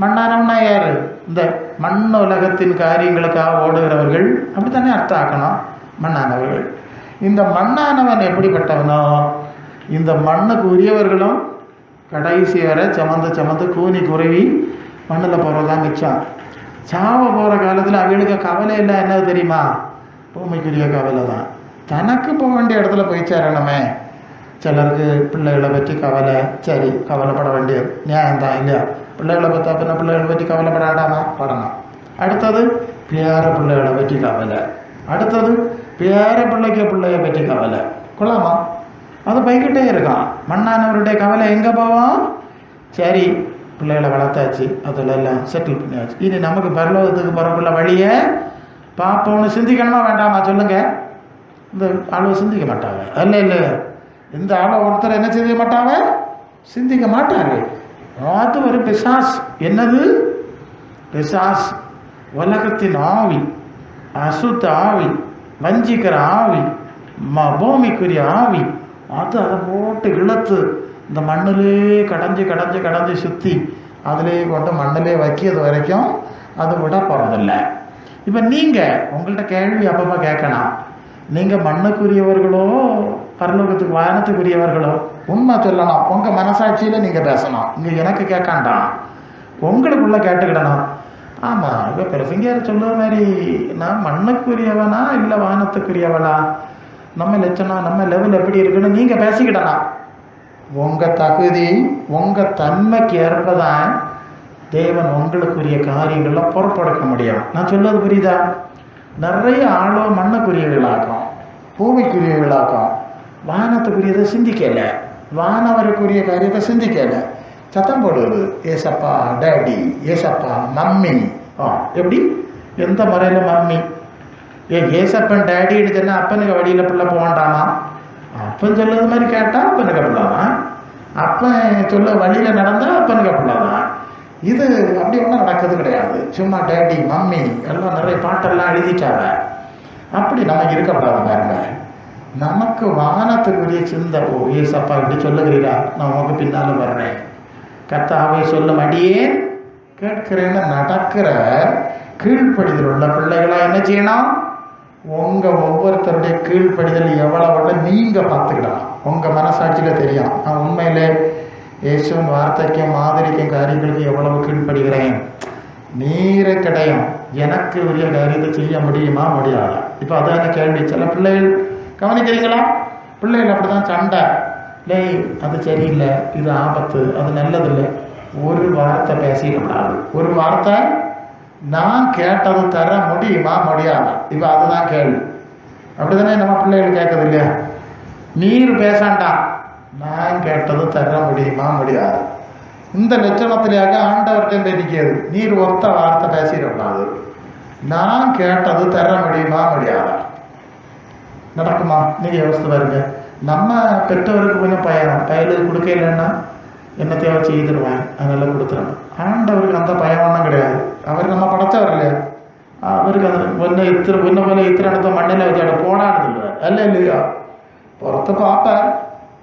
S1: மண்ணானவனா யாரு? இந்த மண் உலகத்தின் காரியங்களுக்காக ஓடுகிறவர்கள், அப்படித்தானே அர்த்தம் ஆக்கணும், மண்ணானவர்கள். இந்த மண்ணானவன் எப்படிப்பட்டவனோ இந்த மண்ணுக்கு உரியவர்களும் கடைசி வரை சமந்து கூனி குருவி மண்ணில் போகிறதான் மிச்சம். சாவ போகிற காலத்தில் அவளுக்கு கவலை இல்லை. என்ன தெரியுமா? பூமிக்குரிய கவலை தான். தனக்கு போக வேண்டிய இடத்துல போய் சேரணுமே. சிலருக்கு பிள்ளைகளை பற்றி கவலை, சரி கவலைப்பட வேண்டியது நியாயம்தான் இல்லையா? பிள்ளைகளை பற்றி பின்ன பிள்ளைகளை பற்றி கவலைப்படாண்டாமா? படணும். அடுத்தது பேர பிள்ளைகளை பற்றி கவலை, அடுத்தது பேர பிள்ளைய பற்றி கவலை. கொள்ளாமா? அது போய்கிட்டே இருக்கான். மண்ணானவருடைய கவலை எங்கே போவோம்? சரி பிள்ளைகளை வளர்த்தாச்சு, அதில் எல்லாம் செட்டில் பண்ணியாச்சு, இனி நமக்கு பரலோகத்துக்கு போகிறக்குள்ள வழியை பார்ப்போம்னு சிந்திக்கணுமா வேண்டாமா? சொல்லுங்க. இந்த ஆளு சிந்திக்க மாட்டாங்க. இல்லை இந்த ஆளை ஒருத்தர் என்ன செய்ய மாட்டாங்க? சிந்திக்க மாட்டார்கள். அது ஒரு பிசாஸ். என்னது பிசாஸ்? உலகத்தின் ஆவி, அசுத்த ஆவி, வஞ்சிக்கிற ஆவி, பூமிக்குரிய ஆவி. அது அதை போட்டு இழுத்து இந்த மண்ணிலே கடைஞ்சி சுற்றி அதிலே கொண்டு மண்ணிலே வைக்கிறது வரைக்கும் அது விட போகிறதில்லை. இப்போ நீங்கள் உங்கள்கிட்ட கேள்வி அப்பப்போ கேட்கணும், நீங்கள் மண்ணுக்குரியவர்களோ பரலோகத்துக்கு வானத்துக்குரியவர்களோ? உண்மை சொல்லணும். உங்கள் மனசாட்சியில் நீங்கள் பேசணும். இங்கே எனக்கு கேட்காண்டாம், உங்களுக்குள்ளே கேட்டுக்கிடணும். ஆமாம், இப்போ பிரசங்கியார் சொல்லுற மாதிரி நான் மண்ணுக்குரியவனா இல்லை வானத்துக்குரியவனா, நம்ம லட்சணம் நம்ம லெவல் எப்படி இருக்குன்னு நீங்கள் பேசிக்கிடலாம். உங்கள் தகுதி உங்கள் தன்மைக்கு ஏற்பதான் தேவன் உங்களுக்குரிய காரியங்களில் பொறுப்படுத்த முடியும். நான் சொல்வது புரியுதா? நிறைய ஆளோ மண்ணுக்குரியவர்களாக்கும், பூமிக்குரியவர்களாக்கும், வானத்துக்குரியதை சிந்திக்கலை, வானவருக்குரிய காரியத்தை சிந்திக்கலை. சத்தம் போடுவது ஏசப்பா டேடி, ஏசப்பா மம்மி. எப்படி எந்த முறையில் மம்மி? ஏசப்பன் டேடின்னு சொன்னால் அப்பனுக்கு வழியில் பிள்ளை போகண்டாமா? அப்பன் சொல்லுறது மாதிரி கேட்டால் அப்பனுக்கு பிள்ளை தான், அப்பன் சொல்ல வழியில் நடந்தால் அப்பனுக்கு பிள்ளை தான். இது அப்படி ஒன்றும் நடக்கிறது கிடையாது. சும்மா டேடி மம்மி எல்லாம் நிறைய பாட்டெல்லாம் எழுதிட்டாங்க. அப்படி நமக்கு இருக்கக்கூடாது. பாருங்க, நமக்கு வானத்துக்குரிய சிந்தை. ஓ ஏசப்பா இப்படி சொல்லுகிறீரா, நான் உனக்கு பின்னால் வர்றேன், கர்த்தாவை சொல்லும் அடியே கேட்கிறேன்னு நடக்கிற கீழ்ப்படிதல் உள்ள பிள்ளைகளா என்ன செய்யணும்? உங்கள் ஒவ்வொருத்தருடைய கீழ்ப்படிதல் எவ்வளவு நீங்கள் பார்த்துக்கிடலாம். உங்கள் மனசாட்சியில் தெரியும், நான் உண்மையிலே இயேசுவின் வார்த்தைக்கும் மாதிரிக்கும் காரியங்களுக்கு எவ்வளவு கீழ்ப்படுகிறேன். நீரை கிடையும், எனக்கு உரிய காரியத்தை செய்ய முடியுமா முடியாதா? இப்போ அதான கேள்வி. சில பிள்ளைகள் கவனிக்கிறீங்களா? பிள்ளைகள் அப்படி தான் சண்டை. இல்லை அது சரியில்லை, இது ஆபத்து, அது நல்லதில்லை. ஒரு வார்த்தை பேசிடக்கூடாது. ஒரு வார்த்தை நான் கேட்டது தர முடியுமா முடியாதா? இப்போ அதுதான் கேள்வி. அப்படி தானே நம்ம பிள்ளைகள் கேட்குது இல்லையா? நீர் பேசாண்டாம், நான் கேட்டது தர முடியுமா முடியாது. இந்த லட்சணத்திலேயாக ஆண்டவர்கிட்ட பேசிக்கிறது. நீர் ஒத்த வார்த்தை பேசிடக்கூடாது, நான் கேட்டது தர முடியுமா முடியாதா? நடக்குமா? நீங்கள் யோசித்து பாருங்க. நம்ம பெற்றவருக்கு கொஞ்சம் பயலுக்கு கொடுக்கலன்னா என்ன தேவை செய்திருவாங்க, அதெல்லாம் கொடுத்துருவாங்க. ஆண்டவருக்கு அந்த பயமெல்லாம் கிடையாது. அவர் நம்ம படைச்சவர் இல்லையா? அவருக்கு அந்த ஒன்றை போல இத்திரத்தை மண்ணில் வச்சு அதை போனான்னு சொல்லுவார். இல்லையா? புறத்தை பார்ப்பார்,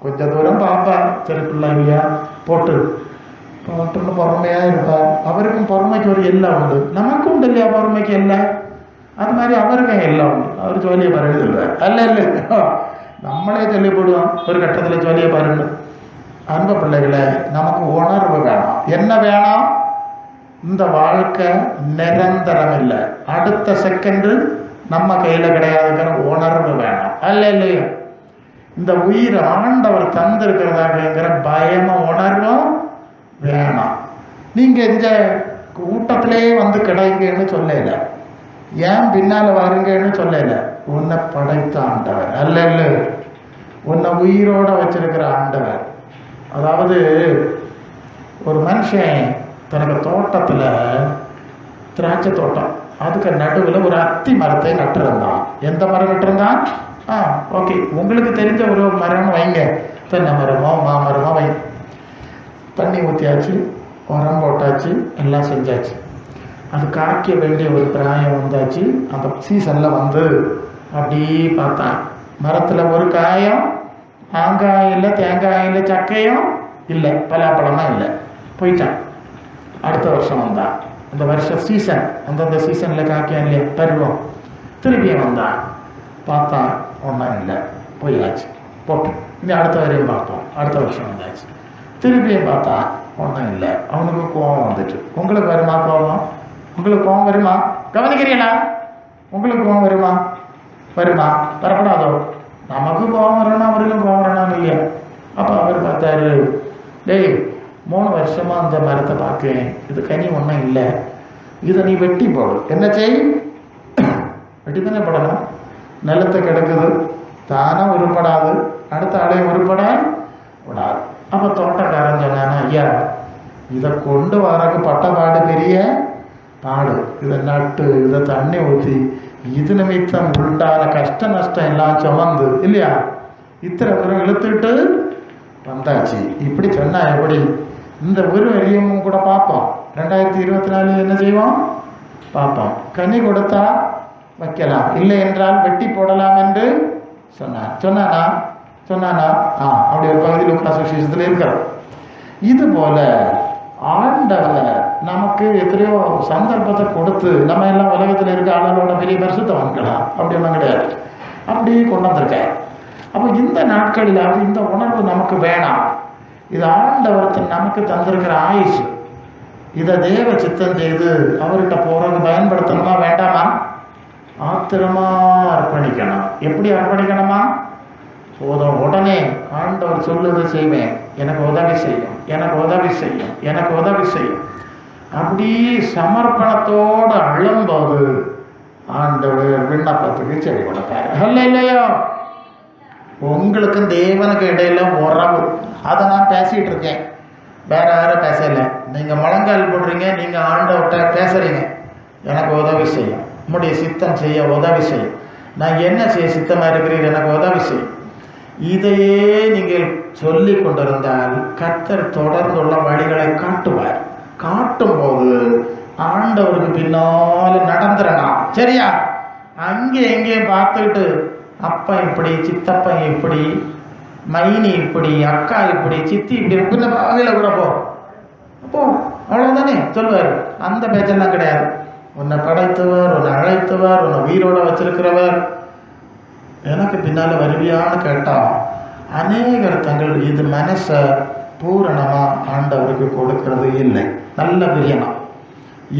S1: கொஞ்சம் தூரம் பார்ப்பார், சரி பிள்ளை இல்லையா போட்டுன்னு பொறுமையாக இருப்பார். அவருக்கும் பொறுமைக்கு ஒரு எல்லாம் உண்டு, நமக்கும் உண்டு இல்லையா பொறுமைக்கு எல்லாம்? அது மாதிரி அவருக்கும் எல்லாம் உண்டு. அவர் ஜோலியை பாருன்னு சொல்லுவார். இல்லை நம்மளே சொல்லிவிடுவோம் ஒரு கட்டத்தில் ஜோலியை பாருன்னு. அன்பு பிள்ளைகளை, நமக்கு உணர்வு வேணும். என்ன வேணும்? இந்த வாழ்க்கை நிரந்தரம் இல்லை, அடுத்த செகண்டு நம்ம கையில் கிடையாதுங்கிற உணர்வு வேணும். இல்லையா? இந்த உயிர் ஆண்டவர் தந்திருக்கிறதாங்கிற பயமும் உணர்வும் வேணும். நீங்கள் இந்த கூட்டத்திலே வந்து கிடைங்கன்னு சொல்லலை, ஏன் பின்னால் வருங்கன்னு சொல்லலை. உன்னை படைத்த ஆண்டவர் அல்ல, உன்னை உயிரோட வச்சிருக்கிற ஆண்டவர். அதாவது ஒரு மனுஷன் தனக்கு தோட்டத்தில் திராட்சை தோட்டம், அதுக்கு நடுவில் ஒரு அத்தி மரத்தை நட்டிருந்தான். எந்த மரம் நட்டிருந்தான்? ஓகே, உங்களுக்கு தெரிஞ்ச ஒரு மரம்னு வைங்க, தென்னை மரமோ மாமரமோ வைங்க. தண்ணி ஊற்றியாச்சு, உரம் போட்டாச்சு, எல்லாம் செஞ்சாச்சு. அது காய்க்க வேண்டிய ஒரு பிராயம் வந்தாச்சு. அந்த சீசனில் வந்து அப்படி பார்த்தான், மரத்தில் ஒரு காயம், மாங்காய் இல்லை, தேங்காய் இல்லை, சக்கையும் இல்லை, பலாப்பழமாக இல்லை. போயிட்டான். அடுத்த வருஷம் வந்தான். அந்த வருஷம் சீசன், அந்தந்த சீசனில் காய்க்கும் இல்லையா பருவம். திருப்பியும் வந்தான், பார்த்தான், ஒன்றும் இல்லை, போயாச்சு, போட்டு இனி அடுத்த வரையும் பார்ப்போம். அடுத்த வருஷம் வந்தாச்சு. திருப்பியும் பார்த்தா ஒன்றும் இல்லை. அவனுக்கு கோபம் வந்துட்டு. உங்களுக்கு வருமா கோபம்? உங்களுக்கு கோபம் வருமா? கவனிக்கிறீங்களா? உங்களுக்கு கோபம் வருமா? வருமா? வரக்கூடாதோ? நமக்கு கோபம் வரணும், அவருக்கும் கோபம் வரணும் இல்லையா? அப்போ அவர் பார்த்தாரு, டேய் 3 வருஷமாக அந்த மரத்தை பார்க்கேன், இது கனி ஒன்றும் இல்லை, இதை நீ வெட்டி போடு. என்ன செய்? வெட்டி தானே போடணும். நிலத்தை கிடக்குது, தானே உருப்படாது, அடுத்த ஆளையும் உருப்பட விடாது. அப்போ தோட்டக்காரன் சொன்னானா, ஐயா இதை கொண்டு வரக்கு பட்டப்பாடு பெரிய பாடு, இதை நட்டு, இதை தண்ணி ஊற்றி, இது நிமித்தம் உண்டான கஷ்ட நஷ்டம் எல்லாம் சுமந்து இல்லையா, இத்தனை தூரம் இழுத்துட்டு வந்தாச்சு. இப்படி சொன்னால் எப்படி? இந்த ஒரு வரியமும் கூட பார்ப்போம். 2024 என்ன செய்வோம்? பார்ப்போம். கனி கொடுத்தா வைக்கலாம், இல்லை என்றால் வெட்டி போடலாம் என்று சொன்னானா? அப்படி ஒரு பகுதி லூக்காஸ் விசேஷத்தில் இருக்கிறோம். இது போல ஆண்டவர் நமக்கு எத்தனையோ சந்தர்ப்பத்தை கொடுத்து, நம்ம எல்லாம் உலகத்தில் இருக்க ஆளோட பெரிய பரிசுத்தவான்களா? அப்படி ஒன்றும் கிடையாது. அப்படி கொண்டு வந்திருக்கார். அப்போ இந்த நாட்களில் இந்த உணர்வு நமக்கு வேணாம். இது ஆண்டவர் நமக்கு தந்திருக்கிற ஆயுசு. இதை தேவ சித்தம் செய்து அவர்கிட்ட போகிறது பயன்படுத்தணுமா வேண்டாமா? ஆத்திரமா அர்ப்பணிக்கணும். எப்படி அர்ப்பணிக்கணுமா? போதும், உடனே ஆண்டவர் சொல்லுது செய்வேன், எனக்கு உதவி செய்யும், எனக்கு உதவி செய்யும், எனக்கு உதவி செய்யும். அப்படி சமர்ப்பணத்தோடு அழும்போது ஆண்டவர் விண்ணப்பத்துக்கு செவி கொடுப்பாரு. இல்லையோ? உங்களுக்கும் தேவனுக்கு இடையில உறவு, அதை நான் பேசிகிட்டு இருக்கேன், வேற யாரும் பேசலை. நீங்கள் முழங்கால் போடுறீங்க, நீங்கள் ஆண்டவர்கிட்ட பேசுகிறீங்க, எனக்கு உதவி செய்யும், உங்களுடைய சித்தம் செய்ய உதவி செய்யும், நான் என்ன செய்ய சித்தமாக இருக்கிறீங்க, எனக்கு உதவி செய்யும். இதையே நீங்கள் சொல்லி கொண்டிருந்தால் கர்த்தர் தொடர்ந்துள்ள வழிகளை காட்டுவார். காட்டும்போது ஆண்டவருக்கு பின்னால் நடந்துடலாம். சரியா? அங்கே எங்கேயும் பார்த்துக்கிட்டு அப்பா இப்படி, சித்தப்பா இப்படி, மைனி இப்படி, அக்கா இப்படி, சித்தி இப்படி இருக்குன்னு வகையில் கூட அப்போ அவ்வளோதானே சொல்லுவார். அந்த பேச்செல்லாம் கிடையாது. உன்னை படைத்தவர், உன்னை அழைத்தவர், உன்னை உயிரோட வச்சிருக்கிறவர், எனக்கு பின்னால் வருவியான்னு கேட்டால் அநேகர் தங்கள் இது மனசை பூரணமாக ஆண்டவருக்கு கொடுக்கறது இல்லை. நல்ல பிரியனம்.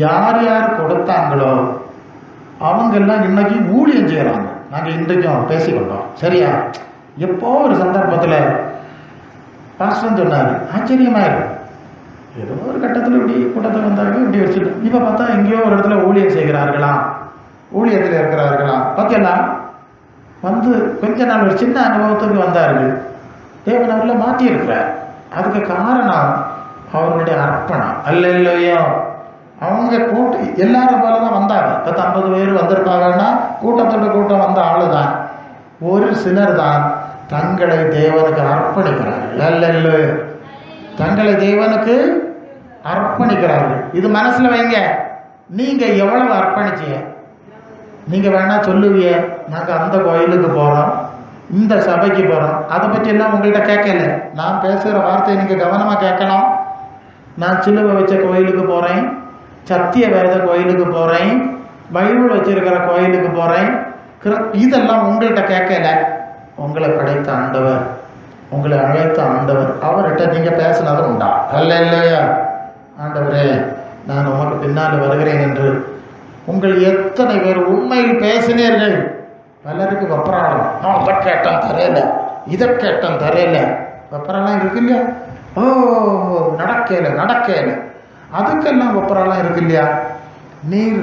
S1: யார் யார் கொடுத்தாங்களோ அவங்கெல்லாம் இன்னைக்கு ஊழியம் செய்கிறாங்க. நாங்கள் இன்றைக்கும் பேசிக்கொண்டோம். சரியா? எப்போ ஒரு சந்தர்ப்பத்தில் பாஸ்டர் சொன்னார், ஆச்சரியமாயிரும். ஏதோ ஒரு கட்டத்தில் இப்படி கூட்டத்தில் வந்தாங்க, இப்படி வச்சுட்டு இப்போ பார்த்தா எங்கேயோ ஒரு இடத்துல ஊழியம் செய்கிறார்களாம், ஊழியத்தில் இருக்கிறார்களாம். பார்த்தீங்களா? வந்து கொஞ்ச நாள் ஒரு சின்ன அனுபவத்துக்கு வந்தார்கள். தேவன் அவரில் மாற்றி இருக்கிறார். அதுக்கு காரணம் அவர்களுடைய அர்ப்பணம். இல்லையோ? அவங்க எல்லாரும் போல தான் வந்தாங்க. 10-50 பேர் வந்திருப்பாங்கன்னா கூட்டத்தோட கூட்டம் வந்த ஆளு தான். ஒரு சிலர் தான் தங்களை தேவனுக்கு அர்ப்பணிக்கிறார்கள். இல்லையோ? தங்களை தேவனுக்கு அர்ப்பணிக்கிறார்கள். இது மனசுல வைங்க. நீங்க எவ்வளவு அர்ப்பணிச்சீங்க? நீங்க வேணா சொல்லுவிய, நாங்க அந்த கோயிலுக்கு போறோம், இந்த சபைக்கு போறோம், அதை பற்றி எல்லாம் உங்கள்கிட்ட கேட்கல. நான் பேசுகிற வார்த்தையை நீங்க கவனமா கேட்கணும். நான் சிலுவை வச்ச கோயிலுக்கு போறேன், சத்திய வேத கோயிலுக்கு போறேன், பைபிள் வச்சிருக்கிற கோயிலுக்கு போறேன், இதெல்லாம் உங்கள்கிட்ட கேட்கல. உங்களை படைத்த ஆண்டவர், உங்களை அழைத்த ஆண்டவர், அவர்கிட்ட நீங்க பேசினதும் உண்டா? இல்லையா? ஆண்டவரே, நான் உமக்கு பின்னால் வருகிறேன் என்று உங்கள் எத்தனை பேர் உண்மையில் பேசினீர்கள்? பலருக்கு வப்பராளம். நான் அதை கேட்டேன் தரையில, இதை கேட்டேன் தரையில, வப்பரெல்லாம் இருக்கு இல்லையா? ஓ நடக்கல அதுக்கெல்லாம் வப்பரெல்லாம் இருக்கு இல்லையா? நீர்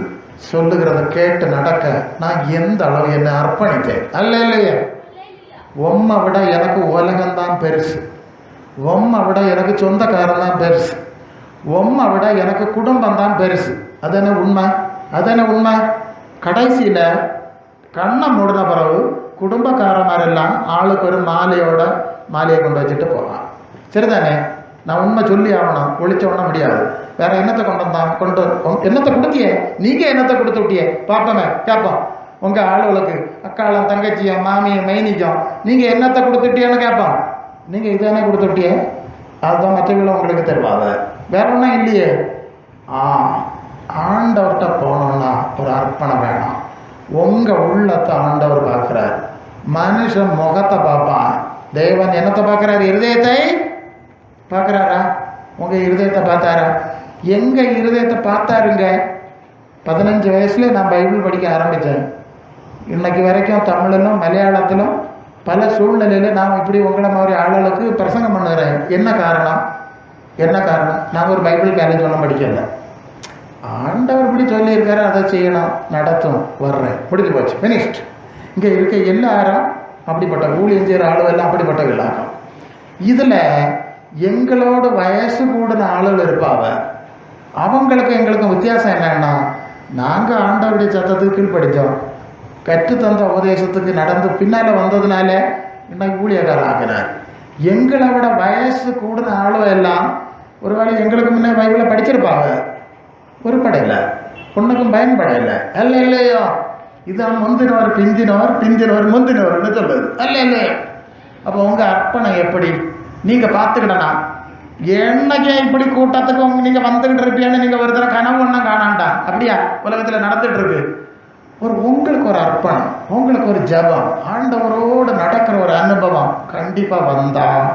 S1: சொல்லுகிறத கேட்டு நடக்க நான் எந்த அளவு என்னை அர்ப்பணித்தேன். இல்லையா? உம்மை விட எனக்கு உலகம்தான் பெருசு, உம்மை விட எனக்கு சொந்தக்காரன் தான் பெருசு, உம்மை விட எனக்கு குடும்பம் தான் பெருசு. அதென்ன உண்மை? கடைசியில் கண்ணை மூடின பிறகு குடும்பக்காரமாரெல்லாம் ஆளுக்கு ஒரு மாலையை கொண்டு வச்சுட்டு போவான். சரிதானே? நான் உண்மை சொல்லி ஆகணும், ஒழிச்ச உடனே முடியாது. வேற என்னத்தை கொண்டு வந்தான்? என்னத்தை கொடுத்தியே? நீங்கள் என்னத்தை கொடுத்து விட்டியே பார்ப்போமே, கேட்போம். உங்கள் ஆளுகளுக்கு அக்காளம் தங்கச்சியும் மாமியும் மைனிக்கும் நீங்கள் என்னத்தை கொடுத்துட்டியன்னு கேட்போம். நீங்கள் இதானே கொடுத்துட்டியே, அதுதான் மற்றவங்களும் உங்களுக்கு தருவாங்க. வேற ஒன்றும் இல்லையே. ஆண்டவர்கிட்ட போனோம்னா ஒரு அர்ப்பணம் வேணும். உங்கள் உள்ளத்தை ஆண்டவர் பார்க்குறார். மனுஷன் முகத்தை பார்ப்பான், தேவன் என்னத்தை பார்க்குறாரு? இருதயத்தை பார்க்குறாரா? உங்கள் இருதயத்தை பார்த்தாரா? எங்கள் இருதயத்தை பார்த்தாருங்க. 15 வயசுல நான் பைபிள் படிக்க ஆரம்பித்தேன். இன்னைக்கு வரைக்கும் தமிழிலும் மலையாளத்திலும் பல சூழ்நிலையில் நான் இப்படி உங்களை மாதிரி ஆளுகளுக்கு பிரசங்கம் பண்ணுறேன். என்ன காரணம்? நான் ஒரு பைபிள் காலேஜ் ஒன்றும் படிக்கலை. ஆண்டவர் இப்படி சொல்லியிருக்காரு, அதை செய்யணும், நடத்தும், வர்றேன், முடிஞ்சு போச்சு, ஃபினிஷ்ட். இங்கே இருக்க எல்லாரும் அப்படிப்பட்ட ஊழியம் செய்கிற ஆளுவெல்லாம் அப்படிப்பட்டவர்களாகும். இதில் எங்களோட வயசு கூடின ஆளுகள் இருப்பாவ. அவங்களுக்கு எங்களுக்கும் வித்தியாசம் என்னன்னா, நாங்கள் ஆண்டவருடைய சத்தத்துக்கு கீழ்படித்தோம், கற்றுத்தந்த உபதேசத்துக்கு நடந்து பின்னால் வந்ததுனால இன்னைக்கு ஊழியக்காரர் ஆகிறார். எங்களை விட வயசு கூடின ஆளுவ எல்லாம் ஒருவேளை எங்களுக்கு முன்னே பைபிளை படிச்சிருப்பாங்க, உருப்படையில, பொண்ணுக்கும் பயன்படையில. அல்ல இல்லையோ, இதான் முந்தினவர் பிந்தினவர் முந்தினவர்னு சொல்லுது. அல்ல இல்லையோ. அப்போ உங்கள் அர்ப்பணம் எப்படி நீங்கள் பார்த்துக்கிடனா? என்னைக்கே இப்படி கூட்டத்துக்கு நீங்கள் வந்துக்கிட்டு இருப்பீங்கன்னு நீங்கள் ஒரு தடவை கனவு ஒன்றும் காணாண்டான். அப்படியா உலகத்தில் நடந்துட்டு இருக்கு. உங்களுக்கு ஒரு அர்ப்பணம், உங்களுக்கு ஒரு ஜபம், ஆண்டவரோடு நடக்கிற ஒரு அனுபவம் கண்டிப்பாக வந்தால்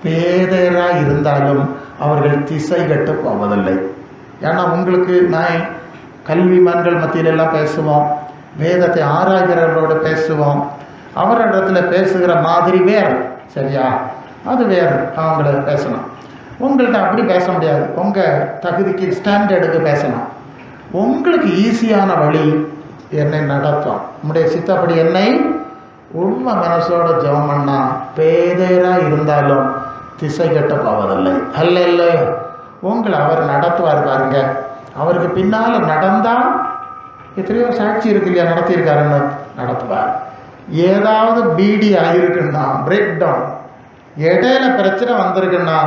S1: பேதராக இருந்தாலும் அவர்கள் திசை கட்டு போவதில்லை. ஏன்னா உங்களுக்கு நான் கல்விமான்கள் மத்தியிலெல்லாம் பேசுவோம், வேதத்தை ஆராய்கிறவர்களோடு பேசுவோம். அவரிடத்துல பேசுகிற மாதிரி வேறு, சரியா? அது வேறு, அவங்கள பேசணும். உங்கள்கிட்ட அப்படி பேச முடியாது. உங்கள் தகுதிக்கு ஸ்டாண்டர்டுக்கு பேசணும். உங்களுக்கு ஈஸியான வழி என்னை நடத்தும். நம்முடைய சித்தப்படி என்னை உண்மை மனசோட ஜெபம் பண்ணா பேதராக இருந்தாலும் திசை கட்ட போவதில்லை. அல்ல இல்லை, உங்களை அவர் நடத்துவார் பாருங்க. அவருக்கு பின்னால் நடந்தால் எத்தனையோ சாட்சி இருக்கு இல்லையா, நடத்தியிருக்காருன்னு, நடத்துவார். ஏதாவது பீடி ஆகிருக்குன்னா, பிரேக் டவுன், இடையில பிரச்சனை வந்திருக்குன்னா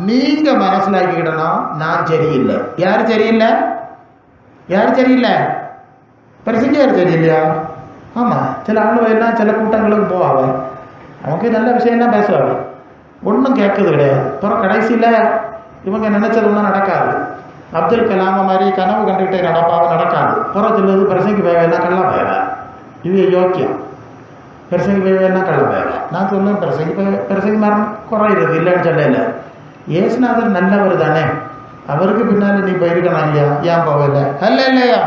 S1: நீங்கள் மனசில் ஆக்கிக்கிடணும், நான் சரியில்லை. யார் சரியில்லை? பிரசங்கர் சரியில்லையா? ஆமாம், சில ஆளுவையெல்லாம் சில கூட்டங்களுக்கு போவாங்க, அவங்க நல்ல விஷயம்லாம் பேசுவாங்க, ஒன்றும் கேட்கறது கிடையாது. அப்புறம் கடைசியில் இவங்க நினைச்சது ஒன்றும் நடக்காது. அப்துல் கலாம் மாதிரி கனவு கண்டுகிட்டே நடக்காது. அப்புறம் சொல்லுவது பிரசங்கி வேவையெல்லாம் கள்ள வேலை, இவ யோக்கியம், பிரசங்கி வேவையெல்லாம் கள்ள வேலை. நான் சொல்லுவேன், பிரசங்கி மரம் குறையிறது இல்லைன்னு சொல்லல. ஏசுநாதர் நல்லவர் தானே, அவருக்கு பின்னால் நீ போயிருக்கலாம் இல்லையா? ஏன் போகல? அல்ல இல்லையா,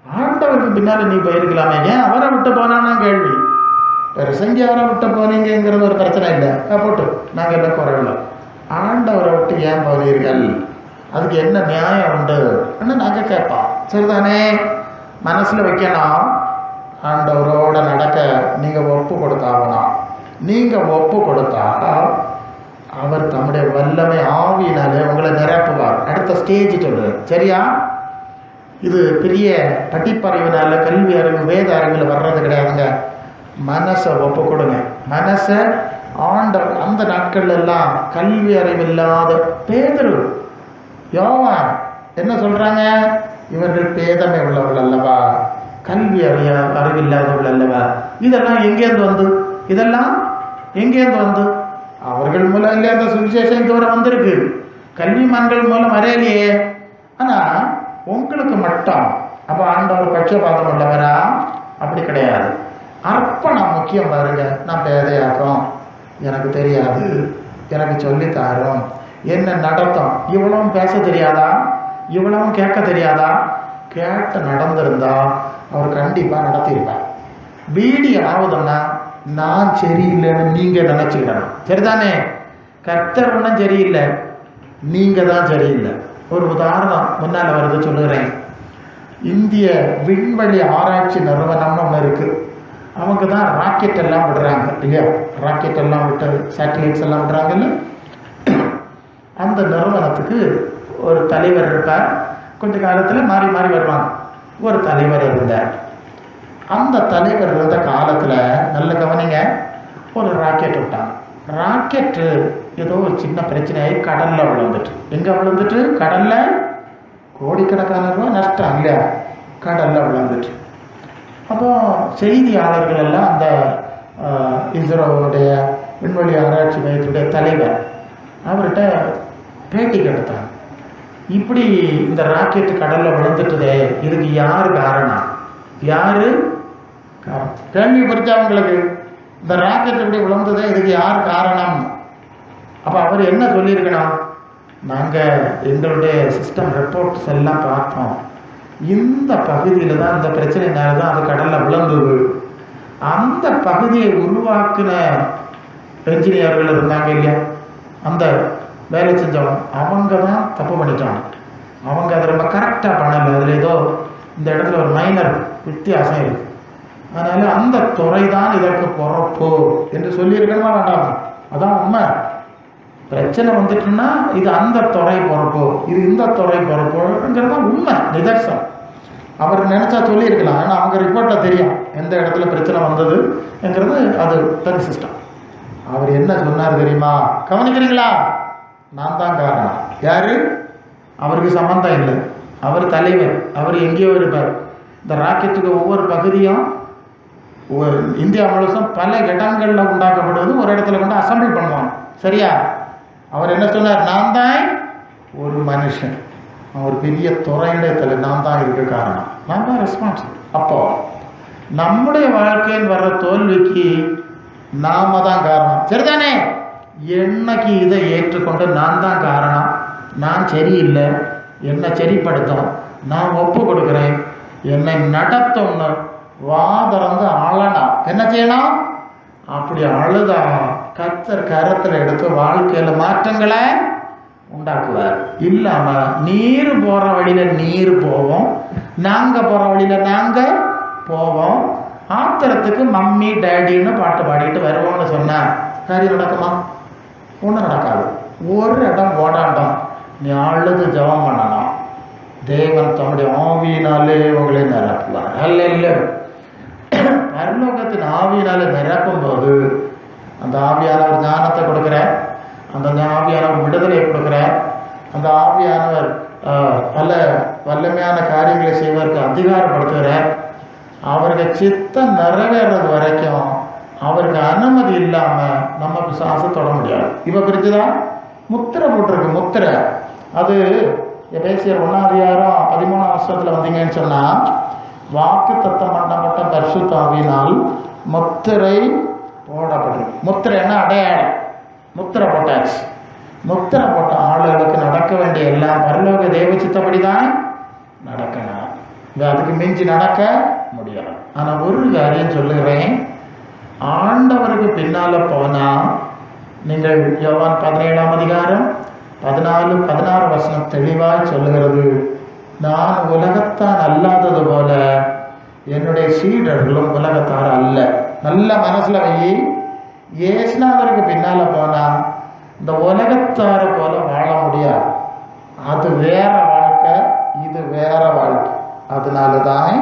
S1: ஆண்டவருக்கு பின்னால் நீ போயிருக்கலாமே, ஏன் அவரை விட்டு போனான்னா கேள்வி. பிரசங்கி அவரை விட்டு போனீங்கிறது ஒரு பிரச்சனை இல்லை, போட்டு நாங்கள் எல்லாம் குறையில்லை. ஆண்டவரை விட்டு ஏன் போனீர்கள், அதுக்கு என்ன நியாயம் உண்டு அப்படின்னு நாங்கள் கேட்போம். சரிதானே? மனசில் வைக்கணும், ஆண்டவரோட நடக்க நீங்கள் ஒப்பு கொடுத்தாகணும். நீங்கள் ஒப்பு கொடுத்தா அவர் தம்முடைய வல்லமை ஆவியினாலே உங்களை நிரப்புவார். அடுத்த ஸ்டேஜ் சொல்லு, சரியா? இது பெரிய படிப்பறிவினால, கல்வி அறிவு, வேத அறிவில் வர்றது கிடையாதுங்க. மனசை ஒப்பு கொடுங்க. மனசை ஆண்டவர் அந்த நாட்கள் எல்லாம் கல்வி அறிவில்லாத பேதுரு, யோவான் என்ன சொல்றாங்க? இவர்கள் பேதமை உள்ளவர்கள் அல்லவா, கல்வி அறிவில்லாதவர்கள் அல்லவா. இதெல்லாம் எங்கேருந்து வந்து அவர்கள் மூலம் இல்லையா அந்த சுவிசேஷம் இதுவரை வந்திருக்கு, கல்விமான்கள் மூலம் வரையிலேயே. ஆனால் உங்களுக்கு மட்டும் அப்போ ஆண்டவர் பட்சபாதம் உள்ளவரா? அப்படி கிடையாது. அர்ப்பணம் முக்கியம் பாருங்க. நான் பேதையாக்கும், எனக்கு தெரியாது, எனக்கு சொல்லித்தாரும், என்ன நடத்தும். இவ்வளவும் பேச தெரியாதா? இவ்வளவும் கேட்க தெரியாதா? கேட்டு நடந்திருந்தா அவர் கண்டிப்பாக நடத்தியிருப்பார். பீடி ஆகுதுன்னா நான் சரியில்லைன்னு நீங்கள் நினச்சிக்கிடணும். சரிதானே? கர்த்தர் ஒன்றும் சரியில்லை, நீங்கள் தான் சரியில்லை. ஒரு உதாரணம் முன்னால் வருது, சொல்லுகிறேன். இந்திய விண்வெளி ஆராய்ச்சி நிறுவனம்னு ஒன்று இருக்குது. அவங்க தான் ராக்கெட் எல்லாம் விடுறாங்க இல்லையா, ராக்கெட் எல்லாம் விட்டு சேட்டலைட்ஸ் எல்லாம் விடுறாங்கல்ல. அந்த நிறுவனத்துக்கு ஒரு தலைவர் இருப்பார். கொஞ்ச காலத்தில் மாறி மாறி வருவாங்க. ஒரு தலைவர் இருந்தார். அந்த தலைவர் இருந்த காலத்தில் நல்ல கவனிங்க, ஒரு ராக்கெட் விட்டாங்க. ராக்கெட்டு ஏதோ ஒரு சின்ன பிரச்சனையாகி கடலில் விழுந்துட்டு. எங்கே விழுந்துட்டு? கடலில். கோடிக்கணக்கான ரூபா நஷ்டம் இல்லையா? கடலில் விழுந்துட்டு. அப்போ செய்தியாளர்கள் எல்லாம் அந்த இஸ்ரோவுடைய விண்வெளி ஆராய்ச்சி மையத்துடைய தலைவர் அவர்கிட்ட பேட்டி கெடுத்தாங்க. இப்படி இந்த ராக்கெட்டு கடலில் விழுந்துட்டுதே, இதுக்கு யார் காரணம்? யார் கேள்வி புரிஞ்சா அவங்களுக்கு? இந்த ராக்கெட் இப்படி விழுந்ததே, இதுக்கு யார் காரணம்? அப்போ அவர் என்ன சொல்லியிருக்கணும்? நாங்கள் எங்களுடைய சிஸ்டம் ரிப்போர்ட்ஸ் எல்லாம் பார்த்தோம், இந்த பகுதியில் தான் இந்த பிரச்சனைனால தான் அது கடலில் விழுந்தது. அந்த பகுதியை உருவாக்கின என்ஜினியர்கள் இருந்தாங்க இல்லையா, அந்த வேலை செஞ்சவங்க, அவங்க தான் தப்பு பண்ணிட்டாங்க. அவங்க அதை ரொம்ப கரெக்டாக பண்ணலை. அதில் ஏதோ இந்த இடத்துல ஒரு மைனர் வித்தியாசம் இருக்குது. அதனால் அந்த துறை தான் இதற்கு பொறுப்பு என்று சொல்லியிருக்கணுமா வேண்டாமா? அதான் உண்மை. பிரச்சனை வந்துட்டுன்னா இது அந்த துறை பொறுப்பு, இது இந்த துறை பொறுப்புங்கிறது தான் உண்மை, நிதர்சனம். அவர் நினச்சா சொல்லியிருக்கலாம். ஆனால் அவங்க ரிப்போர்ட்டில் தெரியும் எந்த இடத்துல பிரச்சனை வந்ததுங்கிறது. அது தனி சிஸ்டம். அவர் என்ன சொன்னார் தெரியுமா? கவனிக்கிறீங்களா? நான் தான் காரணம். யார்? அவருக்கு சம்பந்தம் இல்லை, அவர் தலைவர், அவர் எங்கேயோ இருப்பார். இந்த ராக்கெட்டுக்கு ஒவ்வொரு பகுதியும் இந்தியா முழுசும் பல இடங்களில் உண்டாக்கப்படுவது, ஒரு இடத்துல கொண்டு அசம்பிள் பண்ணுவாங்க. சரியா? அவர் என்ன சொன்னார்? நான் தான் ஒரு மனுஷன், ஒரு பெரிய துறையிடத்தில் நான் தான் இருக்க காரணம், நான் தான் ரெஸ்பான்சிபிள். அப்போ நம்முடைய வாழ்க்கையில் வர்ற தோல்விக்கு நாம தான் காரணம். சரிதானே? என்னைக்கு இதை ஏற்றுக்கொண்டு நான் தான் காரணம், நான் சரியில்லை, என்னை சரிப்படுத்தும், நான் ஒப்பு கொடுக்குறேன், என்னை நடத்தணும்னு வாதறந்து அழணும். என்ன செய்யணும்? அப்படி அழுதா கர்த்தர் கரத்தில் எடுத்து வாழ்க்கையில் மாற்றங்களை உண்டாக்குவார். இல்லாமல் நீர் போகிற வழியில் நீர் போவோம், நாங்கள் போகிற வழியில் நாங்கள் போவோம், ஆத்திரத்துக்கு மம்மி டேடின்னு பாட்டு பாடிட்டு வருவோம்னு சொன்னால் காரியம் நடக்குமா? ஒன்றும் நடக்காது. ஒரு இடம் ஓடாண்டம். நீ அழுது ஜெபம் பண்ணணும். தேவன் தம்முடைய ஆவியினாலே உங்களை நிரப்புவார். அல்ல, பரலோகத்தின் ஆவியினாலே நிரப்பும் போது அந்த ஆவியானவர் ஞானத்தை கொடுக்குறார், அந்த ஆவியானவர் விடுதலையை கொடுக்குறார், அந்த ஆவியானவர் பல வல்லமையான காரியங்களை செய்வதற்கு அதிகாரப்படுத்துகிறார். அவருக்கு சித்தம் நிறைவேறது வரைக்கும் அவருக்கு அனுமதி இல்லாமல் நம்ம பிசாசை தொட முடியாது. இப்போ பிரிச்சுதான் முத்திரை போட்டிருக்கு. முத்திரை அது எபேசியர் 1:13 வந்தீங்கன்னு சொன்னால், வாக்கு தத்தம் பண்ணப்பட்ட பரிசுத்த ஆவியினால் முத்திரை போடப்பட்டிருக்கு. முத்திரை என்ன? அடையாளம். முத்திரை போட்டாச்சு. முத்திரை போட்ட ஆளுகளுக்கு நடக்க வேண்டிய எல்லாம் பரலோக தேவ சித்தப்படி தான் நடக்கணும். அதுக்கு மிஞ்சி நடக்க முடியாது. ஆனால் ஒரு காரியம் சொல்லுகிறேன், ஆண்டவருக்கு பின்னால் போனால் நீங்கள் யோவான் 17:14-16 தெளிவாய் சொல்லுகிறது, நான் உலகத்தான் அல்லாதது போல என்னுடைய சீடர்களும் உலகத்தார் அல்ல. நல்ல மனசில் வை. இயேசுநாதருக்கு பின்னால் போனால் இந்த உலகத்தாரை போல வாழ முடியாது. அது வேற வாழ்க்கை, இது வேற வாழ்க்கை. அதனால தான்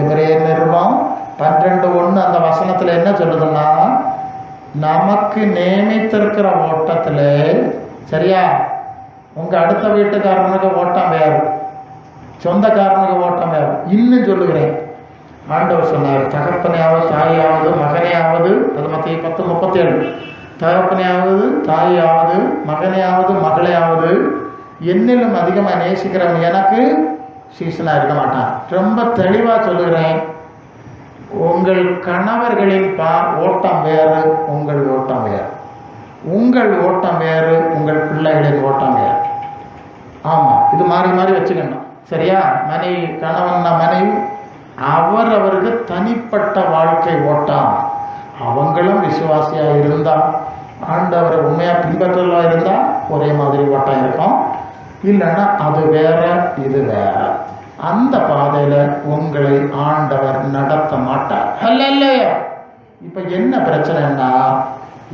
S1: எபிரேயர் நிருபம் 12:1 அந்த வசனத்தில் என்ன சொல்லுதுன்னா, நமக்கு நியமித்திருக்கிற ஓட்டத்தில், சரியா, உங்கள் அடுத்த வீட்டுக்காரனுக்கு ஓட்டம் வேறு, சொந்தக்காரனுக்கு ஓட்டம் வேறு. இன்னும் சொல்லுகிறேன், ஆண்டவர் சொன்னார், தகப்பனையாவது தாயாவது மகனையாவது, அது மத்திய 10:37, தகப்பனையாவது தாயாவது மகனையாவது மகளையாவது என்னிலும் அதிகமாக நேசிக்கிறவன் எனக்கு சீசனாக இருக்க மாட்டான். ரொம்ப தெளிவாக சொல்லுகிறேன், உங்கள் கணவர்களின் ஓட்டம் வேறு, உங்கள் ஓட்டம் வேறு, உங்கள் ஓட்டம் வேறு, உங்கள் பிள்ளைகளின் ஓட்டம் வேறு. ஆமாம், இது மாறி மாறி வச்சுக்கணும். சரியா? மனைவி, கணவன்னா மனைவி, அவருக்கு தனிப்பட்ட வாழ்க்கை ஓட்டம். அவங்களும் விசுவாசியாக இருந்தால், ஆண்டவரை உண்மையாக பின்பற்றலாக இருந்தால் ஒரே மாதிரி ஓட்டம் இருக்கும். இல்லைன்னா அது வேற, இது வேற. அந்த பாதையில் உங்களை ஆண்டவர் நடத்த மாட்டார். இல்லையா? இப்போ என்ன பிரச்சனைன்னா,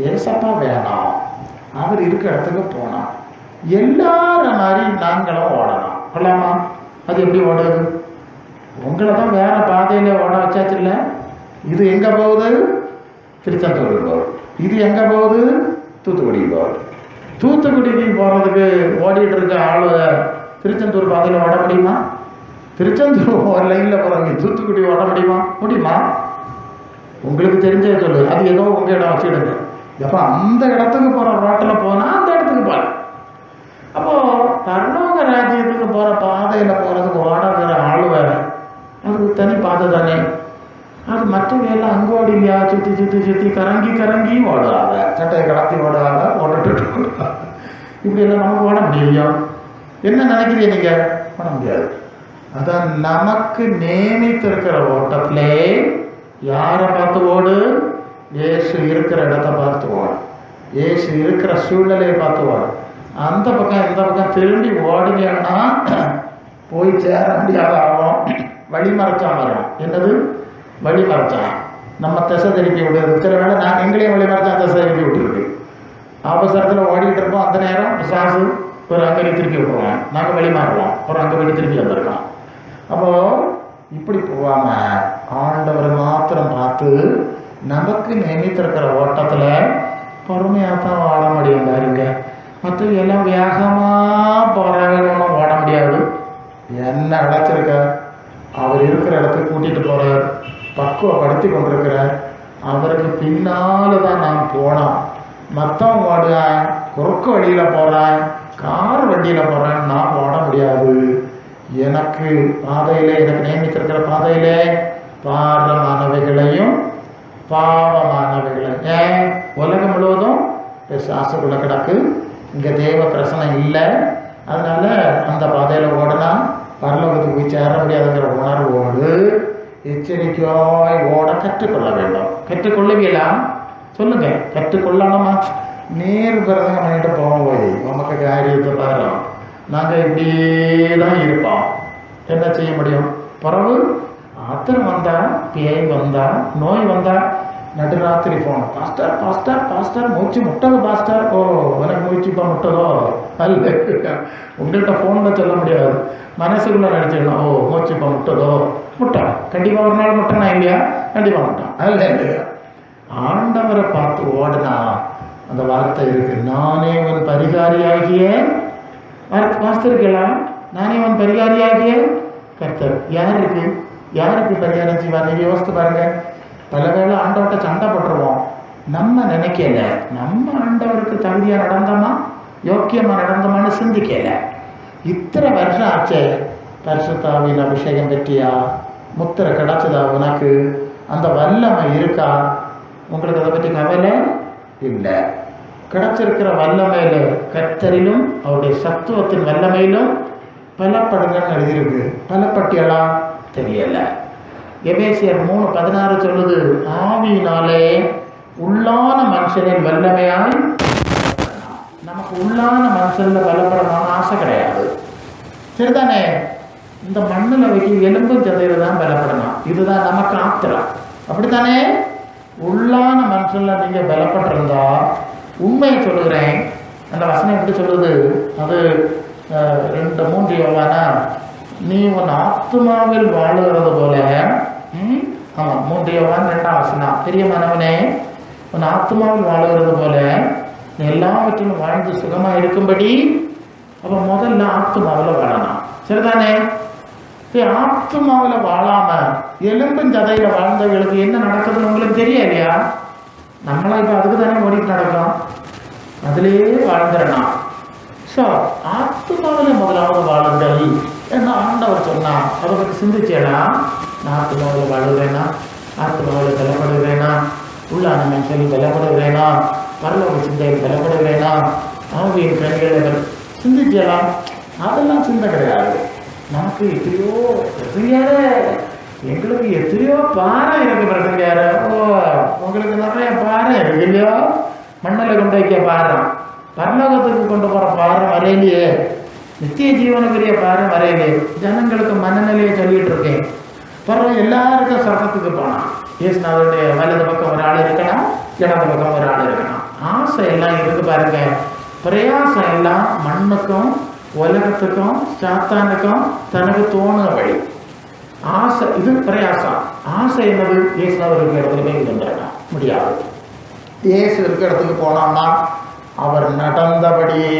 S1: ஏசப்பா வேணாம், அவர் இருக்க இடத்துக்கு போனான். எல்லார மாதிரி நாங்களும் ஓடலாம். கொள்ளாமா? அது எப்படி ஓடுது? உங்களை தான் வேற பாதையில் ஓட வச்சாச்சு. இல்லை, இது எங்கே போகுது? திருச்செந்தூர் போகுது. இது எங்கே போகுது? தூத்துக்குடி போகுது. தூத்துக்குடிக்கு போகிறதுக்கு ஓடிட்டு இருக்க ஆளு திருச்செந்தூர் பாதையில் ஓட முடியுமா? திருச்செந்தூர் ஒரு லைனில் போகிறவங்க தூத்துக்குடி ஓட முடியுமா? உங்களுக்கு தெரிஞ்சே சொல்லு. அது ஏதோ உங்கள் இடம் வச்சுக்கிடுங்க. எப்போ அந்த இடத்துக்கு போகிற ரோட்டில் போனால் அந்த இடத்துக்கு போகல. அப்போது பரலோக ராஜ்யத்துக்கு போகிற பாதையில் போகிறதுக்கு ஓடுற ஆள் வேறு, அது தனி பாதை தானே. அது மற்றவையெல்லாம் அங்கே ஓடிலையா, சுற்றி கரங்கி ஓடுறாங்க. சட்டையை கடத்தி ஓடுறாங்க, ஓட்டுட்டு இப்படியெல்லாம் நமக்கு ஓட முடியும். என்ன நினைக்கிறீங்க நீங்கள்? ஓட முடியாது. அதான் நமக்கு நியமித்திருக்கிற ஓட்டத்திலே யாரை பார்த்து ஓடு? இயேசு இருக்கிற இடத்த பார்த்து ஓடு, இயேசு இருக்கிற சூழ்நிலையை பார்த்து ஓடு. அந்த பக்கம் இந்த பக்கம் திரும்பி ஓடுங்கன்னா போய் சேர முடியாத ஆகும். வழி மறைச்சான் வரும். என்னது வழி மறைச்சான்? நம்ம திசை திருப்பி விடுறது. சில வேளை நான் எங்களையும் வழி மறைச்சான் திசை திருப்பி விட்டுருக்கு. அவசரத்தில் ஓடிக்கிட்டு இருப்போம். அந்த நேரம் சாசு ஒரு அங்கே திருப்பி விட்டுருவோம். நாங்கள் வழி மாறுவோம். ஒரு அங்கே போய் திருப்பி வந்திருக்கோம். அப்போது இப்படி போகாமல் ஆண்டவரை மாத்திரம் பார்த்து நமக்கு நியமித்திருக்கிற ஓட்டத்தில் பொறுமையாக தான் ஓட முடியும். பாருங்க, மற்ற எல்லாம் வேகமாக போகிறாங்கன்னு ஓட முடியாது. என்ன அழைச்சிருக்க, அவர் இருக்கிற இடத்துக்கு கூட்டிகிட்டு போகிறார், பக்குவப்படுத்தி கொண்டிருக்கிறார். அவருக்கு பின்னால் தான் நான் போனோம். மற்றவன் ஓடுவேன், குறுக்கு வழியில் போகிறேன், கார் வண்டியில் போகிறேன், நான் ஓட முடியாது. எனக்கு பாதையிலே, எனக்கு நியமித்திருக்கிற பாதையிலே பாரமானவைகளையும் பாவமானவைகளையும், ஏன் உலகம் முழுவதும் சாசுக்குள்ள கிடக்கு, இங்கே தேவ பிரசனம் இல்லை. அதனால அந்த பாதையில் ஓடனா பரலோகத்துக்கு போய் சேர முடியாதுங்கிற உணர்வோடு எச்சரிக்கையாய் ஓட கற்றுக்கொள்ள வேண்டும். கற்றுக்கொள்ளுவீங்களா? சொல்லுங்க, கற்றுக்கொள்ளணுமா? நேர் பிறந்தங்க பண்ணிட்டு போய் நமக்கு காரியத்தை பாரு, நாங்கள் இப்படியே தான் இருப்போம். என்ன செய்ய முடியும்? பிறகு ஆத்திரம் வந்தால், பேய் வந்தால், நோய் வந்தால் நடுராத்திரி போகணும். பாஸ்டர் மூச்சு முட்டது பாஸ்டர். ஓ, எனக்கு மூச்சு இப்போ முட்டதோ? அல்ல, உங்கள்கிட்ட ஃபோனில் சொல்ல முடியாது, மனசுக்குள்ளே நினச்சிடணும். ஓ, மூச்சு இப்போ முட்டதோ? முட்டான் கண்டிப்பாக ஒரு நாள் முட்டனா இல்லையா? கண்டிப்பாக முட்டான். அல்ல இல்லையா? ஆண்டவரை பார்த்து ஓடுனா அந்த வார்த்தை இருக்கு, நானே உன் பரிகாரியாகிய வாஸ்திருக்கலாம். நானே உன் பரிகாரியாகிய கர்த்தர். யாருக்கு பரிகாரம் செய்வார்? நீங்கள் யோசித்து பாருங்க. பல வேளை ஆண்டவர்கிட்ட சண்டை போட்டுருவோம். நம்ம நினைக்கல, நம்ம ஆண்டவருக்கு தகுதியாக நடந்தோமா, யோக்கியமாக நடந்தோமான்னு சிந்திக்கல. இத்தனை வருஷம் ஆச்சே, பரிசுத்தாவின் அபிஷேகம் பெற்றியா? முத்திரை கிடச்சதா? உனக்கு அந்த வல்லமை இருக்கா? உங்களுக்கு அதை பற்றி கவலை இல்லை. கிடச்சிருக்கிற வல்லமையில் கர்த்தரிலும் அவருடைய சத்துவத்தின் வல்லமையிலும் பலப்படுங்கன்னு எழுதியிருக்கு. பலப்பட்டியெல்லாம் தெரியலை. எபேசியர் 3:16 சொல்லுது, ஆவியினாலே உள்ளான மனுஷனின் வல்லமையால். நமக்கு உள்ளான மனுஷனில் பலப்படணும்னு ஆசை கிடையாது, சரிதானே? இந்த மண்ணில் வைக்க எலும்பும் சதையில் தான் பலப்படணும். இதுதான் நமக்கு ஆத்திரம், அப்படித்தானே? உள்ளான மனுஷனில் நீங்கள் பலப்பட்டிருந்தா, உண்மையை சொல்லுகிறேன், அந்த வசனம் எப்படி சொல்லுது? அது 2-3 யோவானா, நீ உன் ஆத்மாவில் வாழுகிறது போல. ஆமாம், 3 யோவான் 2ஆம் வசனம். பிரியமானவனே, உன் ஆத்மாவில் வாழுகிறது போல நீ எல்லாவற்றிலும் வாழ்ந்து சுகமாக இருக்கும்படி. அப்போ முதல்ல ஆத்மாவில் வாழணும், சரிதானே? ஆத்மாவில் வாழாம எலும்பும் சதையில் வாழ்ந்தவர்களுக்கு என்ன நடக்குதுன்னு உங்களுக்கு தெரியலையா? நம்மளாம் இப்போ அதுக்கு தானே ஓடிட்டு நடக்கும், அதுலேயே வாழ்ந்துடணும். ஸோ ஆத்மாவில் முதலாவது வாழுங்கள் என்ன ஆண்டவர் சொன்னால் அதை பற்றி சிந்திச்சேனா? நான் ஆத்மாவில் வாழுகிறேனா? ஆத்மாவில் பலப்படுகிறேனா? உள்ளான மனுஷனில் பலப்படுகிறேனா? பரலோக சிந்தையில் பலப்படுகிறேனா? ஆவியின் கண்களை சிந்திச்சலாம். அதெல்லாம் சிந்தை கிடையாது. நமக்கு எங்களுக்கு எத்தனையோ பாறை இருக்கு பிரசங்கார. ஓ, உங்களுக்கு நிறைய பாறை இருக்கு இல்லையோ? மண்ணில் கொண்டு வைக்க பாறை, பரலோகத்துக்கு கொண்டு போகிற பாறை வரையிலேயே, நித்திய ஜீவனுக்குரிய பாறை வரையிலே. ஜனங்களுக்கு மனநிலையை சொல்லிட்டு இருக்கேன். பிறகு எல்லாருக்கும் சொர்க்கத்துக்கு போனான். இயேசுநாதருடைய வலது பக்கம் ஒரு ஆள் இருக்கணும், இடது பக்கம் ஒரு ஆள் இருக்கணும். ஆசை எல்லாம் இருக்கு பாருங்க. பிரயாசம் எல்லாம் மண்ணுக்கும் உலகத்துக்கும் சாத்தானுக்கும் தனக்கு தோணுற வழி. ஆசை இது பிரயாசம். ஆசை என்னது? இயேசுநாதர் இருக்கிற இடத்துல போய் வந்துடலாம் முடியாது. இயேசு இருக்கிற இடத்துக்கு போனோம்னா அவர் நடந்தபடியே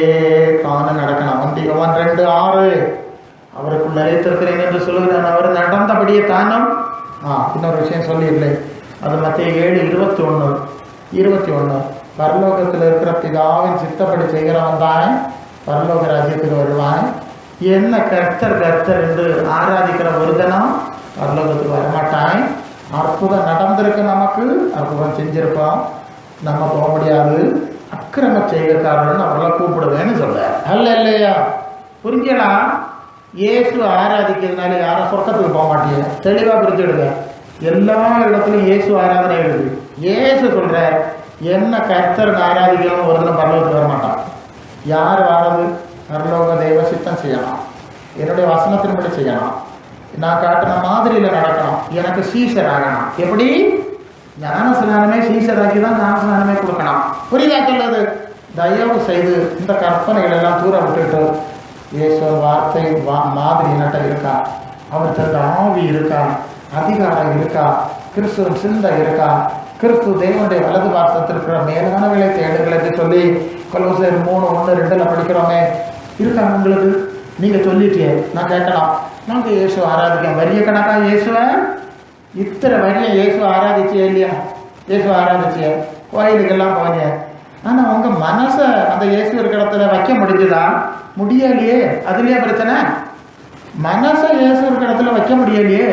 S1: காண நடக்கணும். 1 யோவான் 2:6 அவருக்குள் நிலைத்திருக்கிறேன் என்று சொல்லுகிறான். அவர் நடந்தபடியே தானும் இன்னொரு விஷயம் சொல்லிடலை, அது மத்திய 7:21 பரலோகத்தில் இருக்கிற பிதாவின் சித்தப்படி செய்கிறவன் தான் பரலோக ராஜ்யத்துக்கு வருவான். என்ன கர்த்தர் கர்த்தர் என்று ஆராதிக்கிற ஒருதனம் பரலோகத்துக்கு வரமாட்டான். அற்புதம் நடந்திருக்கு, நமக்கு அற்புதம் செஞ்சிருக்கோம், நம்ம போக முடியாது. அக்கிரம செய்கிறக்காரன் அவர்களை கூப்பிடுவேன்னு சொல்ற அல்ல இல்லையா? புரிஞ்சலாம். இயேசு ஆராதிக்கிறதுனால யாரும் சொர்க்கத்துக்கு போக மாட்டீங்க. தெளிவாக புரிஞ்சுடுங்க. எல்லா இடத்துலையும் இயேசு ஆராதனை இருக்குது. இயேசு சொல்ற என்ன கர்த்தர் ஆராதிக்கணும் ஒரு தினம் பரலோகத்துக்கு வரமாட்டான். யார் வாரது? பரலோக தெய்வ சித்தம் செய்யணும், என்னுடைய வசனத்தின்படி செய்யணும், நான் காட்டின மாதிரியில் நடக்கணும், எனக்கு சீசர் ஆகணும். எப்படி? ஞானஸ்நானமே சீசராக்கி தான் ஞானஸ்நானமே கொடுக்கணும். புரியுதா சொல்றது? தயவு செய்து இந்த கற்பனைகள் எல்லாம் தூர விட்டுட்டு இயேசு வார்த்தை மாதிரி நட்ட இருக்கா, அவர் தந்த ஆவி இருக்கா, அதிகாரம் இருக்கா, கிறிஸ்துவின் சிந்தை இருக்கா, கிறிஸ்து தேவனுடைய வலது பாசத்தில் இருக்கிற மேலானவர்களை தேடுகளை சொல்லி கொலோசியர் 3:1-2 படிக்கிறோமே, இருக்காங்க உங்களுக்கு? நீங்கள் சொல்லிட்டே நான் கேட்கலாம். நாங்கள் இயேசு ஆராதிக்க வரிய கணக்காக இயேசுவை இத்தனை வரியை இயேசு ஆராதிச்சே இல்லையா? இயேசு ஆராதிச்சிய கோயிலுக்கெல்லாம் போனீங்க. ஆனால் உங்கள் மனசை அந்த இயேசு இருக்கிற இடத்துல வைக்க முடிஞ்சுதா? முடியலையே. அதுலேயே பிரச்சனை. மனசை இயேசு இருக்கிற இடத்துல வைக்க முடியலையே.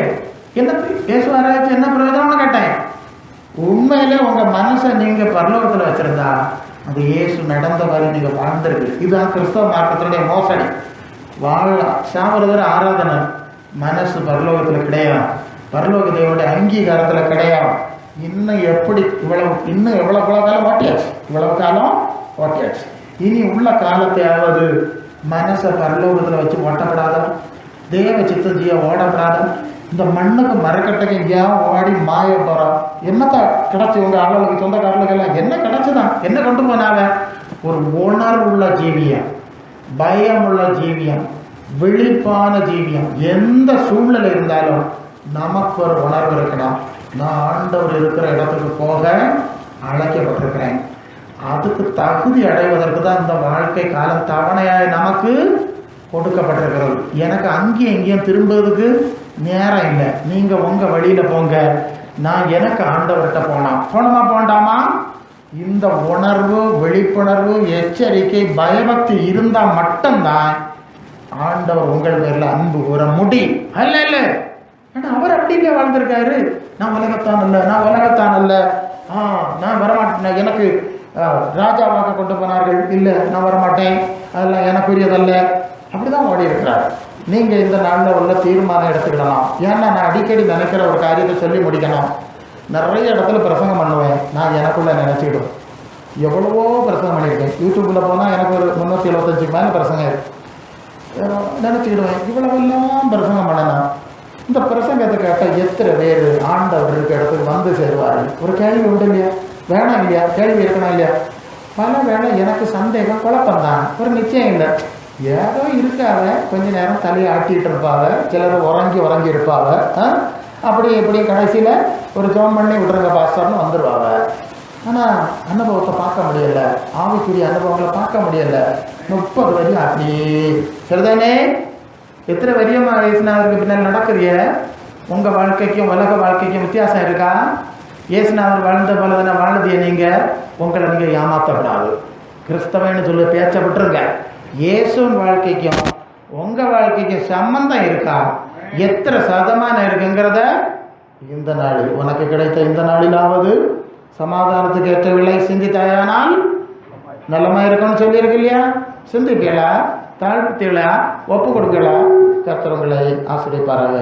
S1: என்ன இயேசு ஆராதிச்சு என்ன பிரயோஜனம்னு கேட்டேன். உண்மையிலே உங்கள் மனசை நீங்கள் பரலோகத்தில் வச்சுருந்தா அந்த இயேசு நடந்த வரை நீங்கள் வாழ்ந்துருக்கு. இதுதான் கிறிஸ்தவ மார்க்கத்தினுடைய மோசடி. சாவரதர் ஆராதனை மனசு பரலோகத்தில் கிடையாது, பரலோக தேவனுடைய அங்கீகாரத்தில் கிடையாது. இன்னும் எப்படி இன்னும் எவ்வளவு காலம் ஓட்டியாச்சு, இவ்வளவு காலம் ஓட்டியாச்சு. இனி உள்ள காலத்தையாவது மனசை பரலோகத்தில் வச்சு ஓட்டப்படாதா, தேவ சித்தம் செய்ய ஓடப்படாதா. இந்த மண்ணுக்கு மரக்கட்டைக்கு எங்கேயாவது ஓடி மாய போகிறோம். என்னத்தை கிடச்சி உங்கள் ஆளுகளுக்கு சொந்தக்காரர்களுக்கெல்லாம் என்ன கிடச்சிதான்? என்ன கொண்டு போனாங்க? ஒரு உணர்வுள்ள ஜீவியம், பயமுள்ள ஜீவியம், விழிப்பான ஜீவியம். எந்த சூழ்நிலை இருந்தாலும் நமக்கு ஒரு உணர்வு இருக்கணும். நான் ஆண்டவர் இருக்கிற இடத்துக்கு போக அழைக்கப்பட்டிருக்கிறேன். அதுக்கு தகுதி அடைவதற்கு தான் இந்த வாழ்க்கை காலம் தவணையாய் நமக்கு கொடுக்கப்பட்டிருக்கிறது. எனக்கு அங்கேயும் எங்கேயும் திரும்புறதுக்கு நேரம் இல்லை. நீங்கள் உங்கள் வழியில் போங்க, நான் எனக்கு ஆண்டவர்கிட்ட போனோமா போண்டாமா? இந்த உணர்வு, விழிப்புணர்வு, எச்சரிக்கை, பயபக்தி இருந்தால் மட்டும்தான் ஆண்டவர் உங்கள் பேரில் அன்பு கூற முடியும். அல்ல இல்லை, ஆனால் அவர் அப்படி இல்லையா வாழ்ந்திருக்காரு. நான் உலகத்தான் அல்ல, நான் வரமாட்டேன், எனக்கு ராஜாவாக கொண்டு போனார்கள், இல்லை நான் வரமாட்டேன், அதெல்லாம் எனக்குரியதல்ல, அப்படிதான் ஓடி இருக்கிறார். நீங்கள் இந்த நாளில் உள்ள தீர்மானம் எடுத்துக்கிடலாம். ஏன்னா நான் அடிக்கடி நினைக்கிற ஒரு காரியத்தை சொல்லி முடிக்கணும். நிறைய இடத்துல பிரசங்கம் பண்ணுவேன், நான் எனக்குள்ளே நினச்சிக்கிடுவேன். எவ்வளவோ பிரசங்கம் பண்ணியிருக்கேன். யூடியூப்பில் போனால் எனக்கு ஒரு 375 மேலே பிரசங்கம் இருக்கு. நினச்சிக்கிடுவேன், இவ்வளவெல்லாம் பிரசங்கம் பண்ணணும். இந்த பிரசங்கத்தை கேட்டால் எத்தனை பேர் ஆண்டவர் இருக்க இடத்துக்கு வந்து சேருவார்கள்? ஒரு கேள்வி உண்டு இல்லையா? வேணாம் இல்லையா? கேள்வி இருக்கணும் இல்லையா? பல வேளை எனக்கு சந்தேகம், குழப்பம்தான், ஒரு நிச்சயம் இல்லை. ஏதோ இருக்காத கொஞ்ச நேரம் தலையை ஆட்டிகிட்டு இருப்பாங்க, சிலர் உறங்கி இருப்பாங்க. அப்படி எப்படி கடைசியில் ஒரு ஜோம் பண்ணி விடுறங்க பாஸ்டர்னு வந்துடுவாங்க. ஆனால் அனுபவத்தை பார்க்க முடியலை, ஆவிக்குரிய அனுபவங்களை பார்க்க முடியலை. 30 வரையும் அப்படியே சரிதானே? எத்தனை வரியமாக இயேசுநாதருக்கு பின்னால் நடக்குறிய? உங்கள் வாழ்க்கைக்கும் உலக வாழ்க்கைக்கும் வித்தியாசம் இருக்கா? இயேசுநாதர் வாழ்ந்த போல தானே வாழுதிய. நீங்கள் உங்களை நீங்கள் ஏமாற்றப்படாது. கிறிஸ்தவன்னு சொல்லி பேச்ச விட்டுருங்க. இயேசுவின் வாழ்க்கைக்கும் உங்கள் வாழ்க்கைக்கும் சம்பந்தம் இருக்கா? எத்தனை சதமானம் இருக்குங்கிறத இந்த நாளில் உனக்கு கிடைத்த இந்த நாளிலாவது சமாதானத்துக்கு ஏற்ற விலை சிந்தித்தாயானால் நல்லமா இருக்கும்னு சொல்லியிருக்கு இல்லையா? சிந்திப்பீங்களா? தாழ்த்தீங்களா? ஒப்பு கொடுக்கலா? கர்த்தர் உங்களை ஆசீர்வதிப்பாராக.